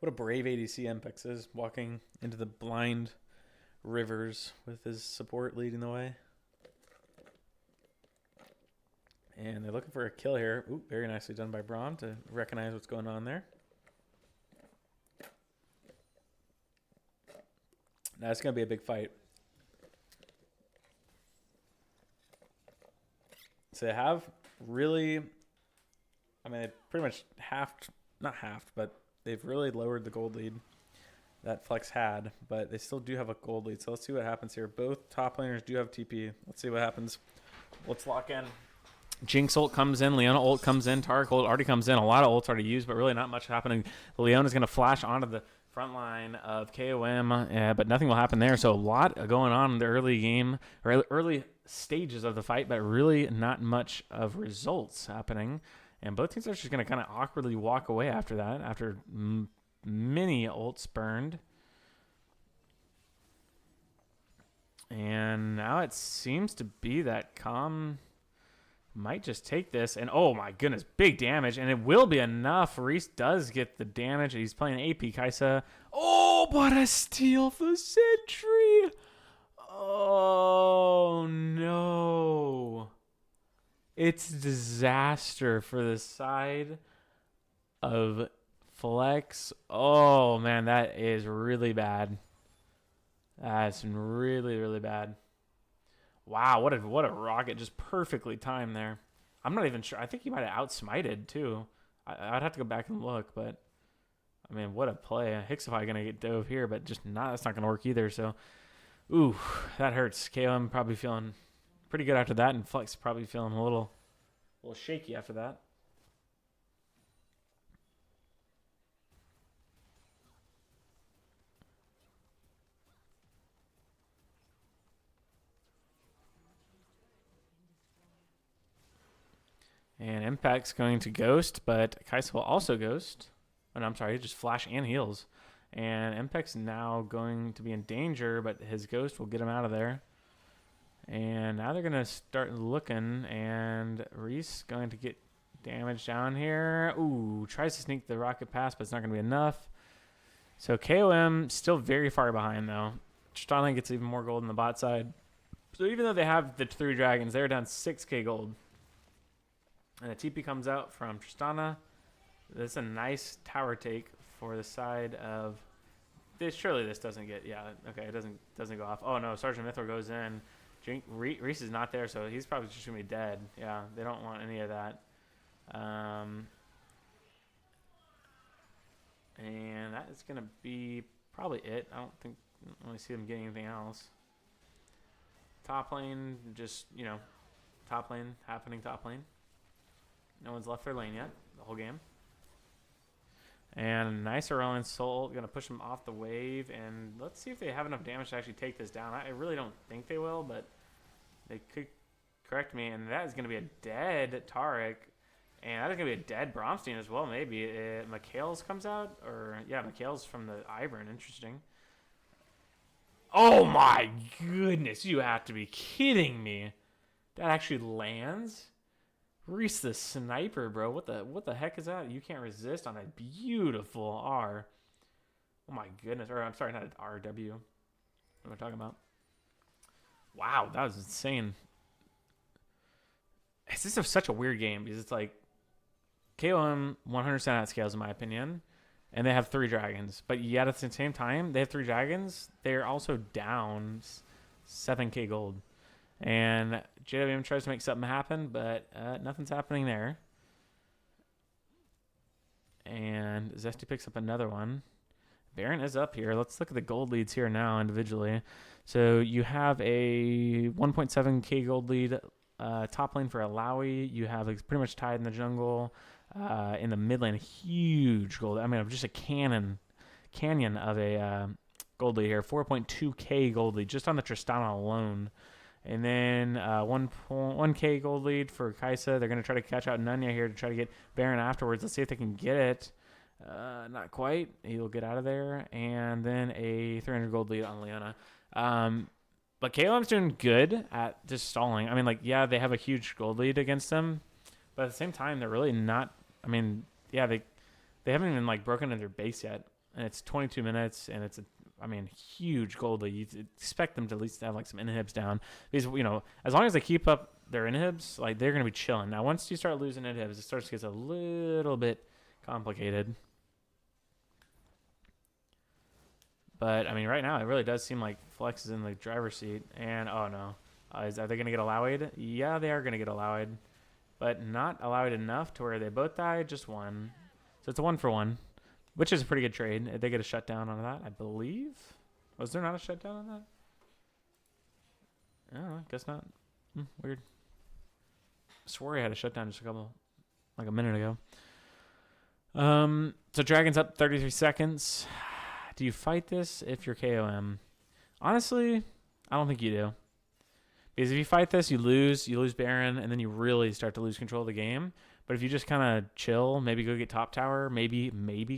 C: What a brave ADC Mpex is, walking into the blind rivers with his support leading the way. And they're looking for a kill here. Ooh, very nicely done by Braum to recognize what's going on there. Now it's going to be a big fight. So they have really, they pretty much not halved, but they've really lowered the gold lead that Flex had, but they still do have a gold lead. So let's see what happens here. Both top laners do have TP. Let's see what happens. Let's lock in. Jinx ult comes in, Leona ult comes in, Taric ult already comes in. A lot of ults already used, but really not much happening. Leona's going to flash onto the front line of KOM, but nothing will happen there. So a lot going on in the early game, or early stages of the fight, but really not much of results happening. And both teams are just going to kind of awkwardly walk away after that, after many ults burned. And now it seems to be that KOM might just take this, and oh my goodness, big damage, and it will be enough. Reese does get the damage. He's playing AP Kaisa. Oh, what a steal for Sentry. Oh no. It's disaster for the side of Flex. Oh man, that is really bad. That's really, really bad. Wow, what a rocket, just perfectly timed there. I'm not even sure. I think he might have outsmited too. I'd have to go back and look, but what a play. Hixify gonna get dove here, but just not. That's not gonna work either. So, ooh, that hurts. KOM probably feeling pretty good after that, and Flex probably feeling a little shaky after that. And Impact's going to ghost, but Kaisa will also ghost. Oh, no, I'm sorry. Just flash and heals. And Impex's now going to be in danger, but his ghost will get him out of there. And now they're going to start looking, and Reese going to get damage down here. Ooh, tries to sneak the rocket pass, but it's not going to be enough. So KOM still very far behind, though. Tristana gets even more gold on the bot side. So even though they have the 3 dragons, they're down 6k gold. And the TP comes out from Tristana. This is a nice tower take for the side of this. Surely this doesn't get, yeah, okay, it doesn't go off. Oh no, Sergeant Mithril goes in. Reese is not there, so he's probably just gonna be dead. Yeah, they don't want any of that. And that is gonna be probably it. I don't really see them getting anything else. Top lane, just, you know, top lane happening, top lane. No one's left their lane yet, the whole game. And a nice Aurelion Soul, going to push them off the wave. And let's see if they have enough damage to actually take this down. I really don't think they will, but they could correct me. And that is going to be a dead Taric. And that is going to be a dead Bromstein as well, maybe. Mikhail's comes out? Or, yeah, Mikhail's from the Ivern. Interesting. Oh my goodness, you have to be kidding me. That actually lands? Reese the sniper, bro. What the heck is that? You can't resist on a beautiful R. Oh my goodness. Or I'm sorry, not an RW. What am I talking about? Wow, that was insane. It's just such a weird game because it's like KOM 100% at scales in my opinion. And they have 3 dragons. But yet at the same time, they have 3 dragons. They're also down 7k gold. And JWM tries to make something happen, but nothing's happening there. And Zesty picks up another one. Baron is up here. Let's look at the gold leads here now individually. So you have a 1.7k gold lead top lane for Alawi. You have pretty much tied in the jungle. In the mid lane, huge gold. I mean, just a canyon of a gold lead here. 4.2k gold lead just on the Tristana alone. And then 1k gold lead for Kaisa. They're going to try to catch out Nunya here to try to get Baron afterwards. Let's see if they can get it. Not quite. He'll get out of there. And then a 300 gold lead on Leona. But KOM's doing good at just stalling. I mean, like, yeah, they have a huge gold lead against them. But at the same time, they're really not. I mean, yeah, they haven't even like broken into their base yet, and it's 22 minutes, and it's huge gold lead. You expect them to at least have like some inhibs down because as long as they keep up their inhibs, like they're gonna be chilling. Now, once you start losing inhibs, it starts to get a little bit complicated. But I mean, right now, it really does seem like Flex is in the driver's seat, and oh no, are they gonna get allowed? Yeah, they are gonna get allowed. But not allowed enough to where they both died, just one. So it's a 1-for-1, which is a pretty good trade. They get a shutdown on that, I believe. Was there not a shutdown on that? Oh, I guess not. Weird. I swore I had a shutdown just a minute ago. So Dragon's up 33 seconds. Do you fight this if you're KOM? Honestly, I don't think you do. Because if you fight this, you lose Baron, and then you really start to lose control of the game. But if you just kind of chill, maybe go get top tower, maybe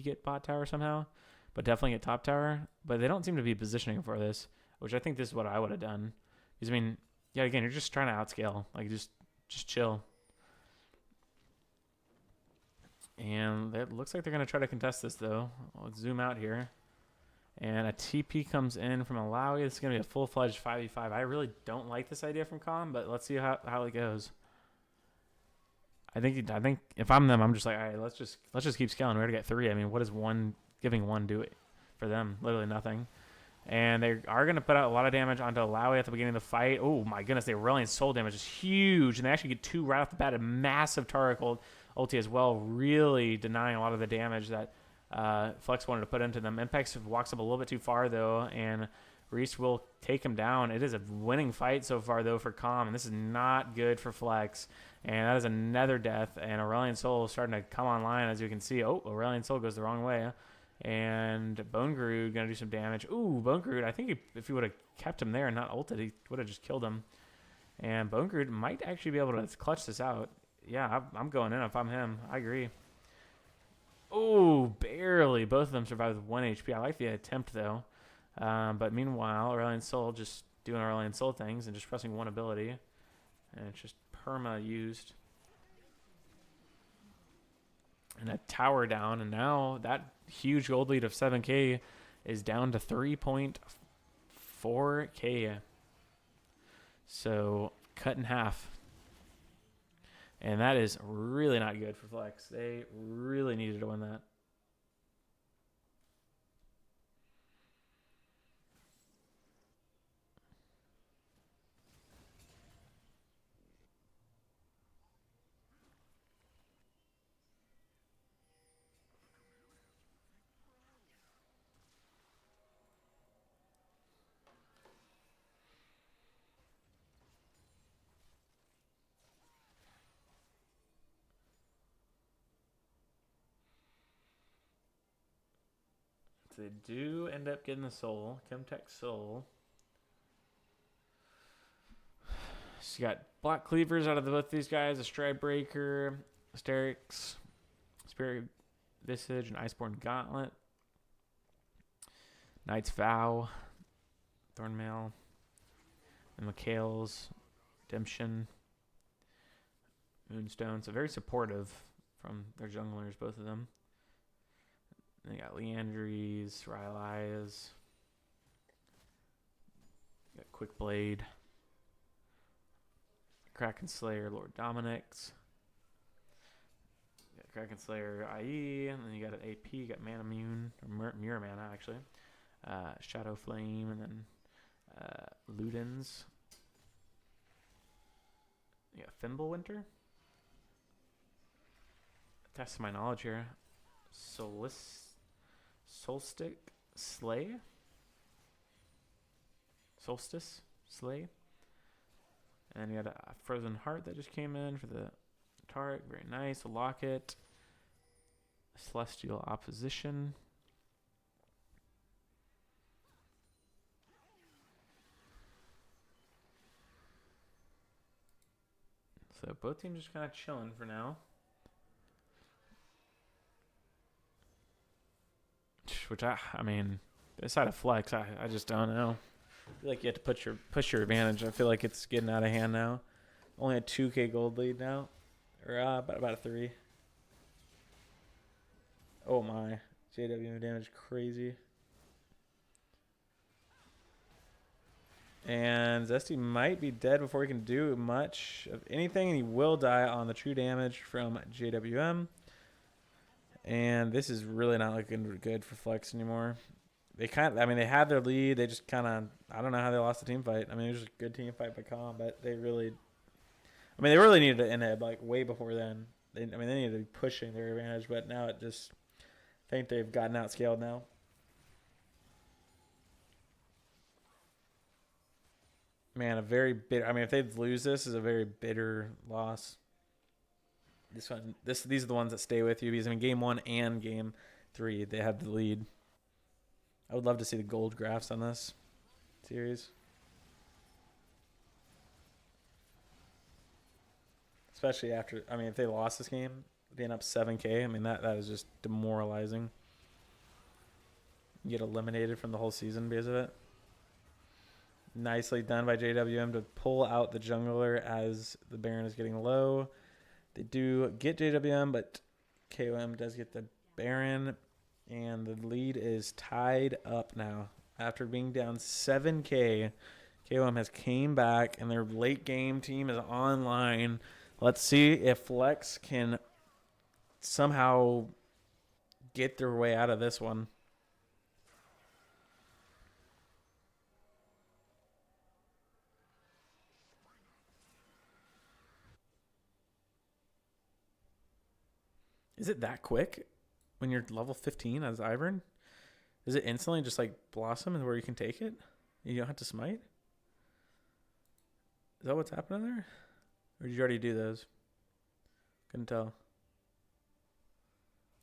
C: get bot tower somehow, but definitely get top tower. But they don't seem to be positioning for this, which I think this is what I would have done. Because, I mean, yeah, again, you're just trying to outscale. Like, just chill. And it looks like they're going to try to contest this, though. Let's zoom out here. And a TP comes in from Alawi. This is going to be a full-fledged 5v5. I really don't like this idea from KOM, but let's see how it goes. I think if I'm them, I'm just like, all right, let's just keep scaling. We're going to get 3. I mean, what is giving 1 do for them? Literally nothing. And they are going to put out a lot of damage onto Alawi at the beginning of the fight. Oh, my goodness. The Aurelion Soul damage is huge. And they actually get 2 right off the bat. A massive Taric ulti as well, really denying a lot of the damage that Flex wanted to put into them. Impex walks up a little bit too far, though, and Reese will take him down. It is a winning fight so far, though, for KOM, and this is not good for Flex. And that is another death, and Aurelion Soul is starting to come online, as you can see. Oh, Aurelion Soul goes the wrong way. And Bone Groot going to do some damage. Ooh, Bone Groot, I think if he would have kept him there and not ulted, he would have just killed him. And Bone Groot might actually be able to clutch this out. Yeah, I'm going in if I'm him. I agree. Oh, barely. Both of them survived with 1 HP. I like the attempt, though. But meanwhile, Aurelion Sol just doing Aurelion Sol things and just pressing one ability. And it's just perma used. And a tower down. And now that huge gold lead of 7k is down to 3.4k. So cut in half. And that is really not good for Flex. They really needed to win that. So they do end up getting the soul. Chemtech soul. So you got Black Cleavers out of both these guys. A Stride Breaker, Asterix, Spirit Visage, and Iceborne Gauntlet. Knight's Vow, Thornmail, and Mikhail's Redemption, Moonstone. So very supportive from their junglers, both of them. And they got Leandries, Rylai's, got Quick Blade, Kraken Slayer, Lord Dominic's. You got Kraken Slayer IE, and then you got an AP, you got Mana Immune, or Mirror Mana actually. Shadow Flame, and then Ludens. You got Fimbulwinter. Test my knowledge here. Solstice Slay. Solstice Slay. And you got a Frozen Heart that just came in for the Tarek. Very nice. A Locket. Celestial Opposition. So both teams just kind of chilling for now. Which I mean, aside of Flex, I just don't know. I feel like you have to push your advantage. I feel like it's getting out of hand now. Only a 2k gold lead now, or about a 3. Oh my, JW damage crazy. And Zesty might be dead before he can do much of anything, and he will die on the true damage from JWM. And this is really not looking good for Flex anymore. They they had their lead. They just kind of, I don't know how they lost the team fight. I mean, it was just a good team fight by KOM, but they really needed to end it like way before then. They needed to be pushing their advantage, but now I think they've gotten outscaled now. Man, a very bitter. I mean, if they lose this, is a very bitter loss. These are the ones that stay with you because game 1 and game 3 they had the lead. I would love to see the gold graphs on this series, especially after. I mean, if they lost this game, being up 7k. I mean that is just demoralizing. You get eliminated from the whole season because of it. Nicely done by JWM to pull out the jungler as the Baron is getting low. They do get JWM, but KOM does get the Baron, and the lead is tied up now. After being down 7k, KOM has came back, and their late game team is online. Let's see if Flex can somehow get their way out of this one. Is it that quick when you're level 15 as Ivern? Is it instantly just like Blossom and where you can take it? You don't have to smite? Is that what's happening there? Or did you already do those? Couldn't tell.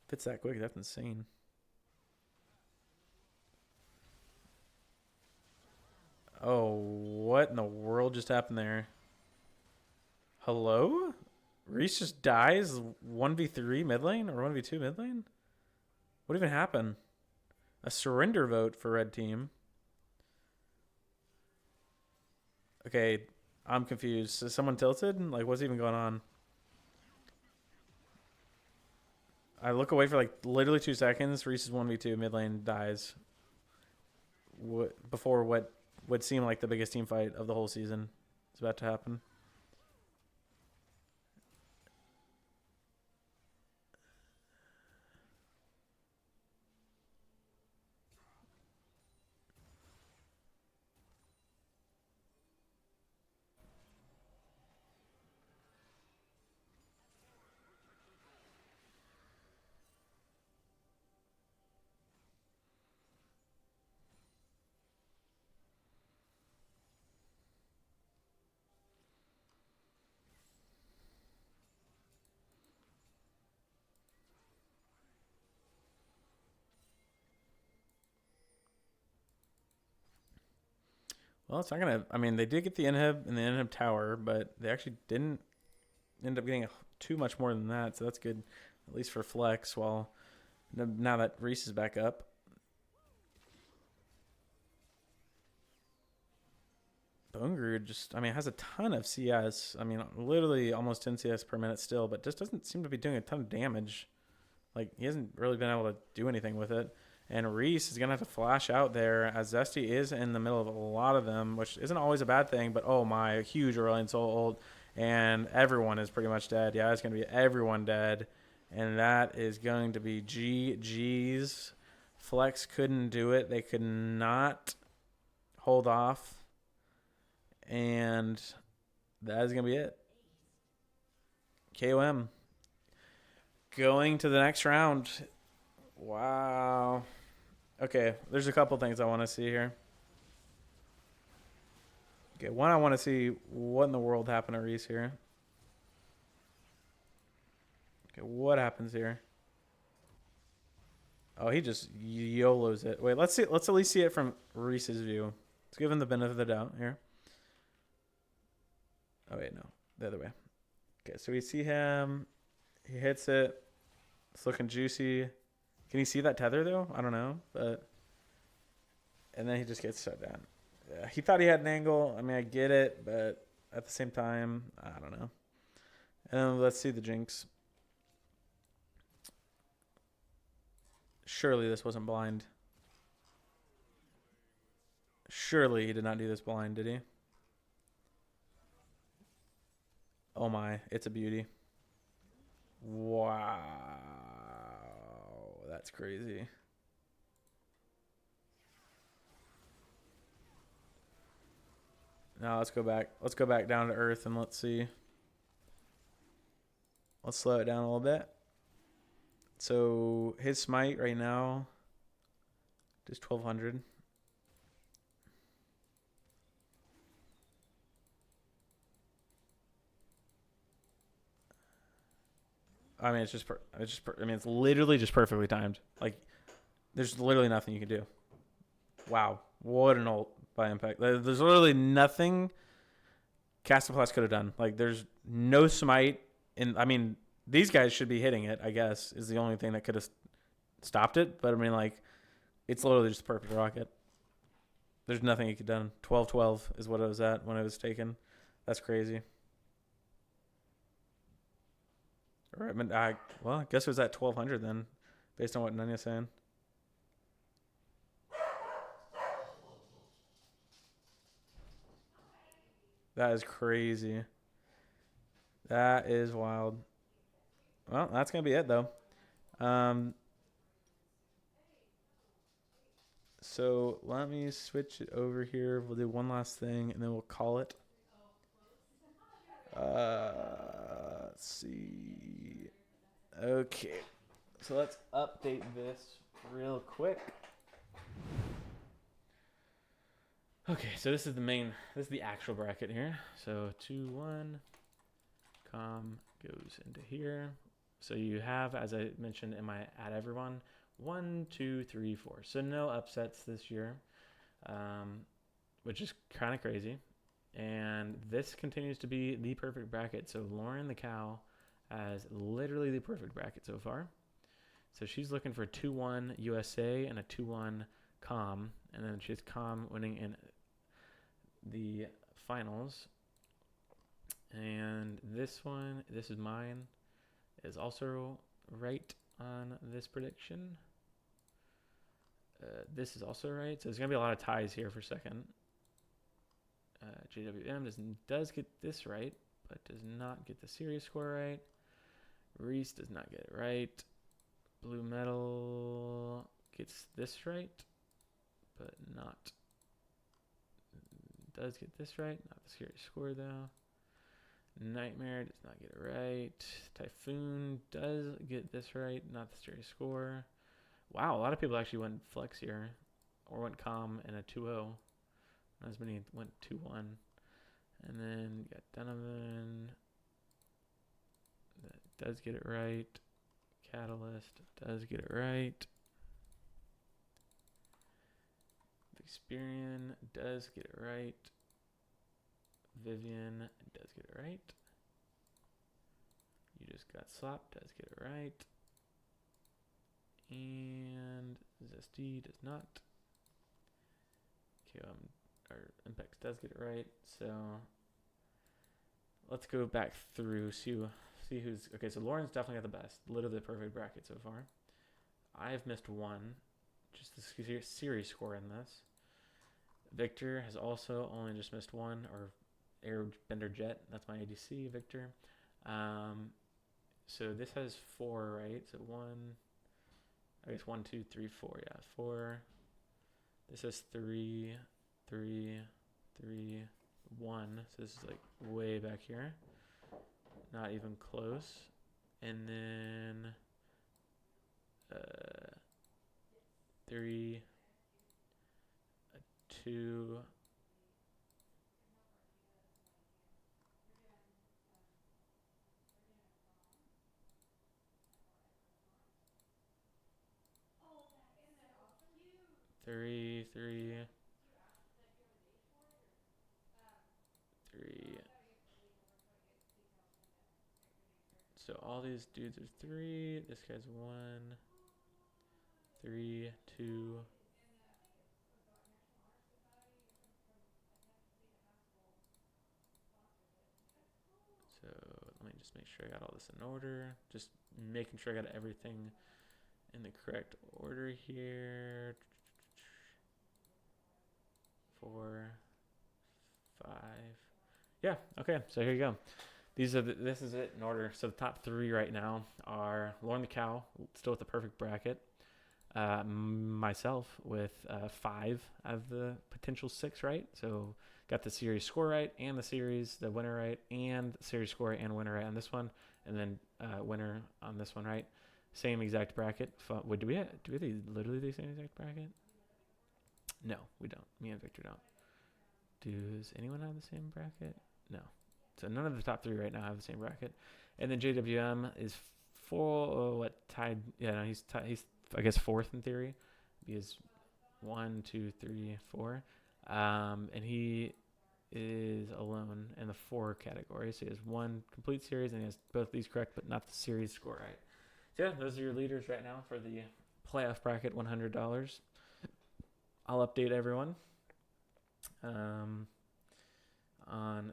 C: If it's that quick, that's insane. Oh, what in the world just happened there? Hello? Reese just dies 1v3 mid lane or 1v2 mid lane? What even happened? A surrender vote for red team. Okay, I'm confused. Is someone tilted? Like, what's even going on? I look away for like literally 2 seconds. Reese is 1v2. Mid lane dies. Before what would seem like the biggest team fight of the whole season is about to happen. Well, it's not gonna. I mean, they did get the inhib in the inhib tower, but they actually didn't end up getting too much more than that. So that's good, at least for flex. While now that Reese is back up, Bone just, I mean, has a ton of CS. I mean, literally almost 10 CS per minute still, but just doesn't seem to be doing a ton of damage. Like, he hasn't really been able to do anything with it. And Reese is going to have to flash out there as Zesty is in the middle of a lot of them, which isn't always a bad thing, but oh my, a huge Aurelion Soul ult. And everyone is pretty much dead. Yeah, it's going to be everyone dead. And that is going to be GG's. Flex couldn't do it. They could not hold off. And that is going to be it. KOM going to the next round. Wow. Okay, there's a couple things I want to see here. Okay, one, I want to see what in the world happened to Reese here. Okay, what happens here? Oh, he just YOLOs it. Wait, let's see. Let's at least see it from Reese's view. Let's give him the benefit of the doubt here. Oh, wait, no. The other way. Okay, so we see him. He hits it. It's looking juicy. Can you see that tether, though? I don't know. But and then he just gets shut down. Yeah, he thought he had an angle. I mean, I get it. But at the same time, I don't know. And let's see the Jinx. Surely this wasn't blind. Surely he did not do this blind, did he? Oh my, it's a beauty. Wow. That's crazy. Now let's go back. Let's go back down to earth and let's see. Let's slow it down a little bit. So his smite right now is 1200. I mean, I mean, it's literally just perfectly timed. Like, there's literally nothing you can do. Wow, what an ult by Impact. There's literally nothing Castaplass could have done. Like, there's no smite. I mean, these guys should be hitting it, I guess, is the only thing that could have stopped it. But, I mean, like, it's literally just a perfect rocket. There's nothing he could have done. 12-12 is what it was at when it was taken. That's crazy. Or, I mean, well, I guess it was at 1200 then, based on what Nanya's saying. That is crazy. That is wild. Well, that's going to be it, though. So let me switch it over here. We'll do one last thing, and then we'll call it. Let's see. Okay. So let's update this real quick. Okay, so this is the actual bracket here. So 2-1, KOM goes into here. So you have, as I mentioned in my add everyone, 1, 2, 3, 4. So no upsets this year, which is kind of crazy. And this continues to be the perfect bracket. So Lauren the Cow has literally the perfect bracket so far. So she's looking for 2-1 USA and a 2-1 KOM, and then she's KOM winning in the finals. And this is mine, is also right on this prediction. This is also right. So there's going to be a lot of ties here for second. JWM does get this right, but does not get the series score right. Reese does not get it right. Blue Metal gets this right, but not. Does get this right, not the series score though. Nightmare does not get it right. Typhoon does get this right, not the series score. Wow, a lot of people actually went flex here, or went KOM and a 2-0. Not as many went 2-1. And then you got Donovan. That does get it right. Catalyst does get it right. Experian does get it right. Vivian does get it right. You just got slapped, does get it right. And Zesty does not. KOM or Impex does get it right. So let's go back through, see who's okay. So Lauren's definitely got the best, literally the perfect bracket so far. I've missed one, just the series score in this. Victor has also only just missed one, or Airbender Jet. That's my ADC, Victor. So this has 4, right? So 1, I guess 1, 2, 3, 4. Yeah, 4. This has 3, 3, 3, 1. So this is like way back here. Not even close. And then 3, 2. Three. So all these dudes are 3. This guy's 1, 3, 2. So let me just make sure I got all this in order. Just making sure I got everything in the correct order here. 4, 5. Yeah, okay, so here you go. This is it in order. So the top 3 right now are Lauren the Cow, still with the perfect bracket. Myself with 5 out of the potential 6 right. So got the series score right, and the winner right, and the series score and winner right on this one, and then winner on this one right. Same exact bracket. Do we have literally the same exact bracket? No, we don't. Me and Victor don't. Does anyone have the same bracket? No. So none of the top 3 right now have the same bracket. And then JWM is tied? Yeah, no, he's I guess 4th in theory. He is 1, 2, 3, 4. And he is alone in the 4 category. So he has 1 complete series, and he has both these correct, but not the series score right. So yeah, those are your leaders right now for the playoff bracket, $100. I'll update everyone on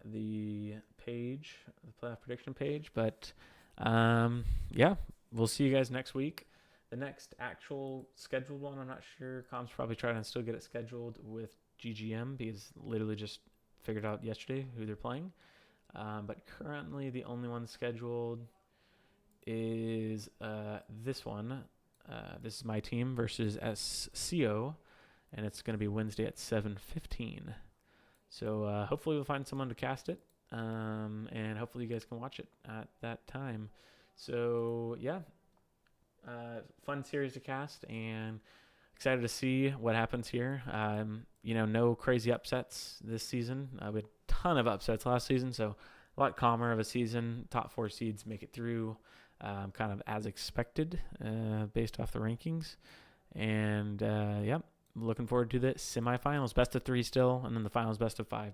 C: the page, the playoff prediction page. But yeah, we'll see you guys next week. The next actual scheduled one, I'm not sure. KOM's probably trying to still get it scheduled with GGM, because literally just figured out yesterday who they're playing. But currently the only one scheduled is this one. This is my team versus SCO, and it's going to be Wednesday at 7:15. So hopefully we'll find someone to cast it, and hopefully you guys can watch it at that time. So yeah, fun series to cast, and excited to see what happens here. No crazy upsets this season. We had a ton of upsets last season, so a lot calmer of a season. Top 4 seeds make it through, kind of as expected, based off the rankings. And looking forward to the semifinals, best of 3 still, and then the finals, best of 5.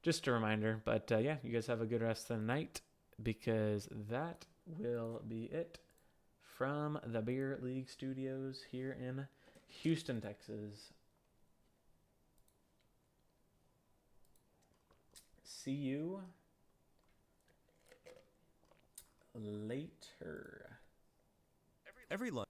C: Just a reminder. But you guys have a good rest of the night, because that will be it from the Beer League Studios here in Houston, Texas. See you later.
D: Every lunch.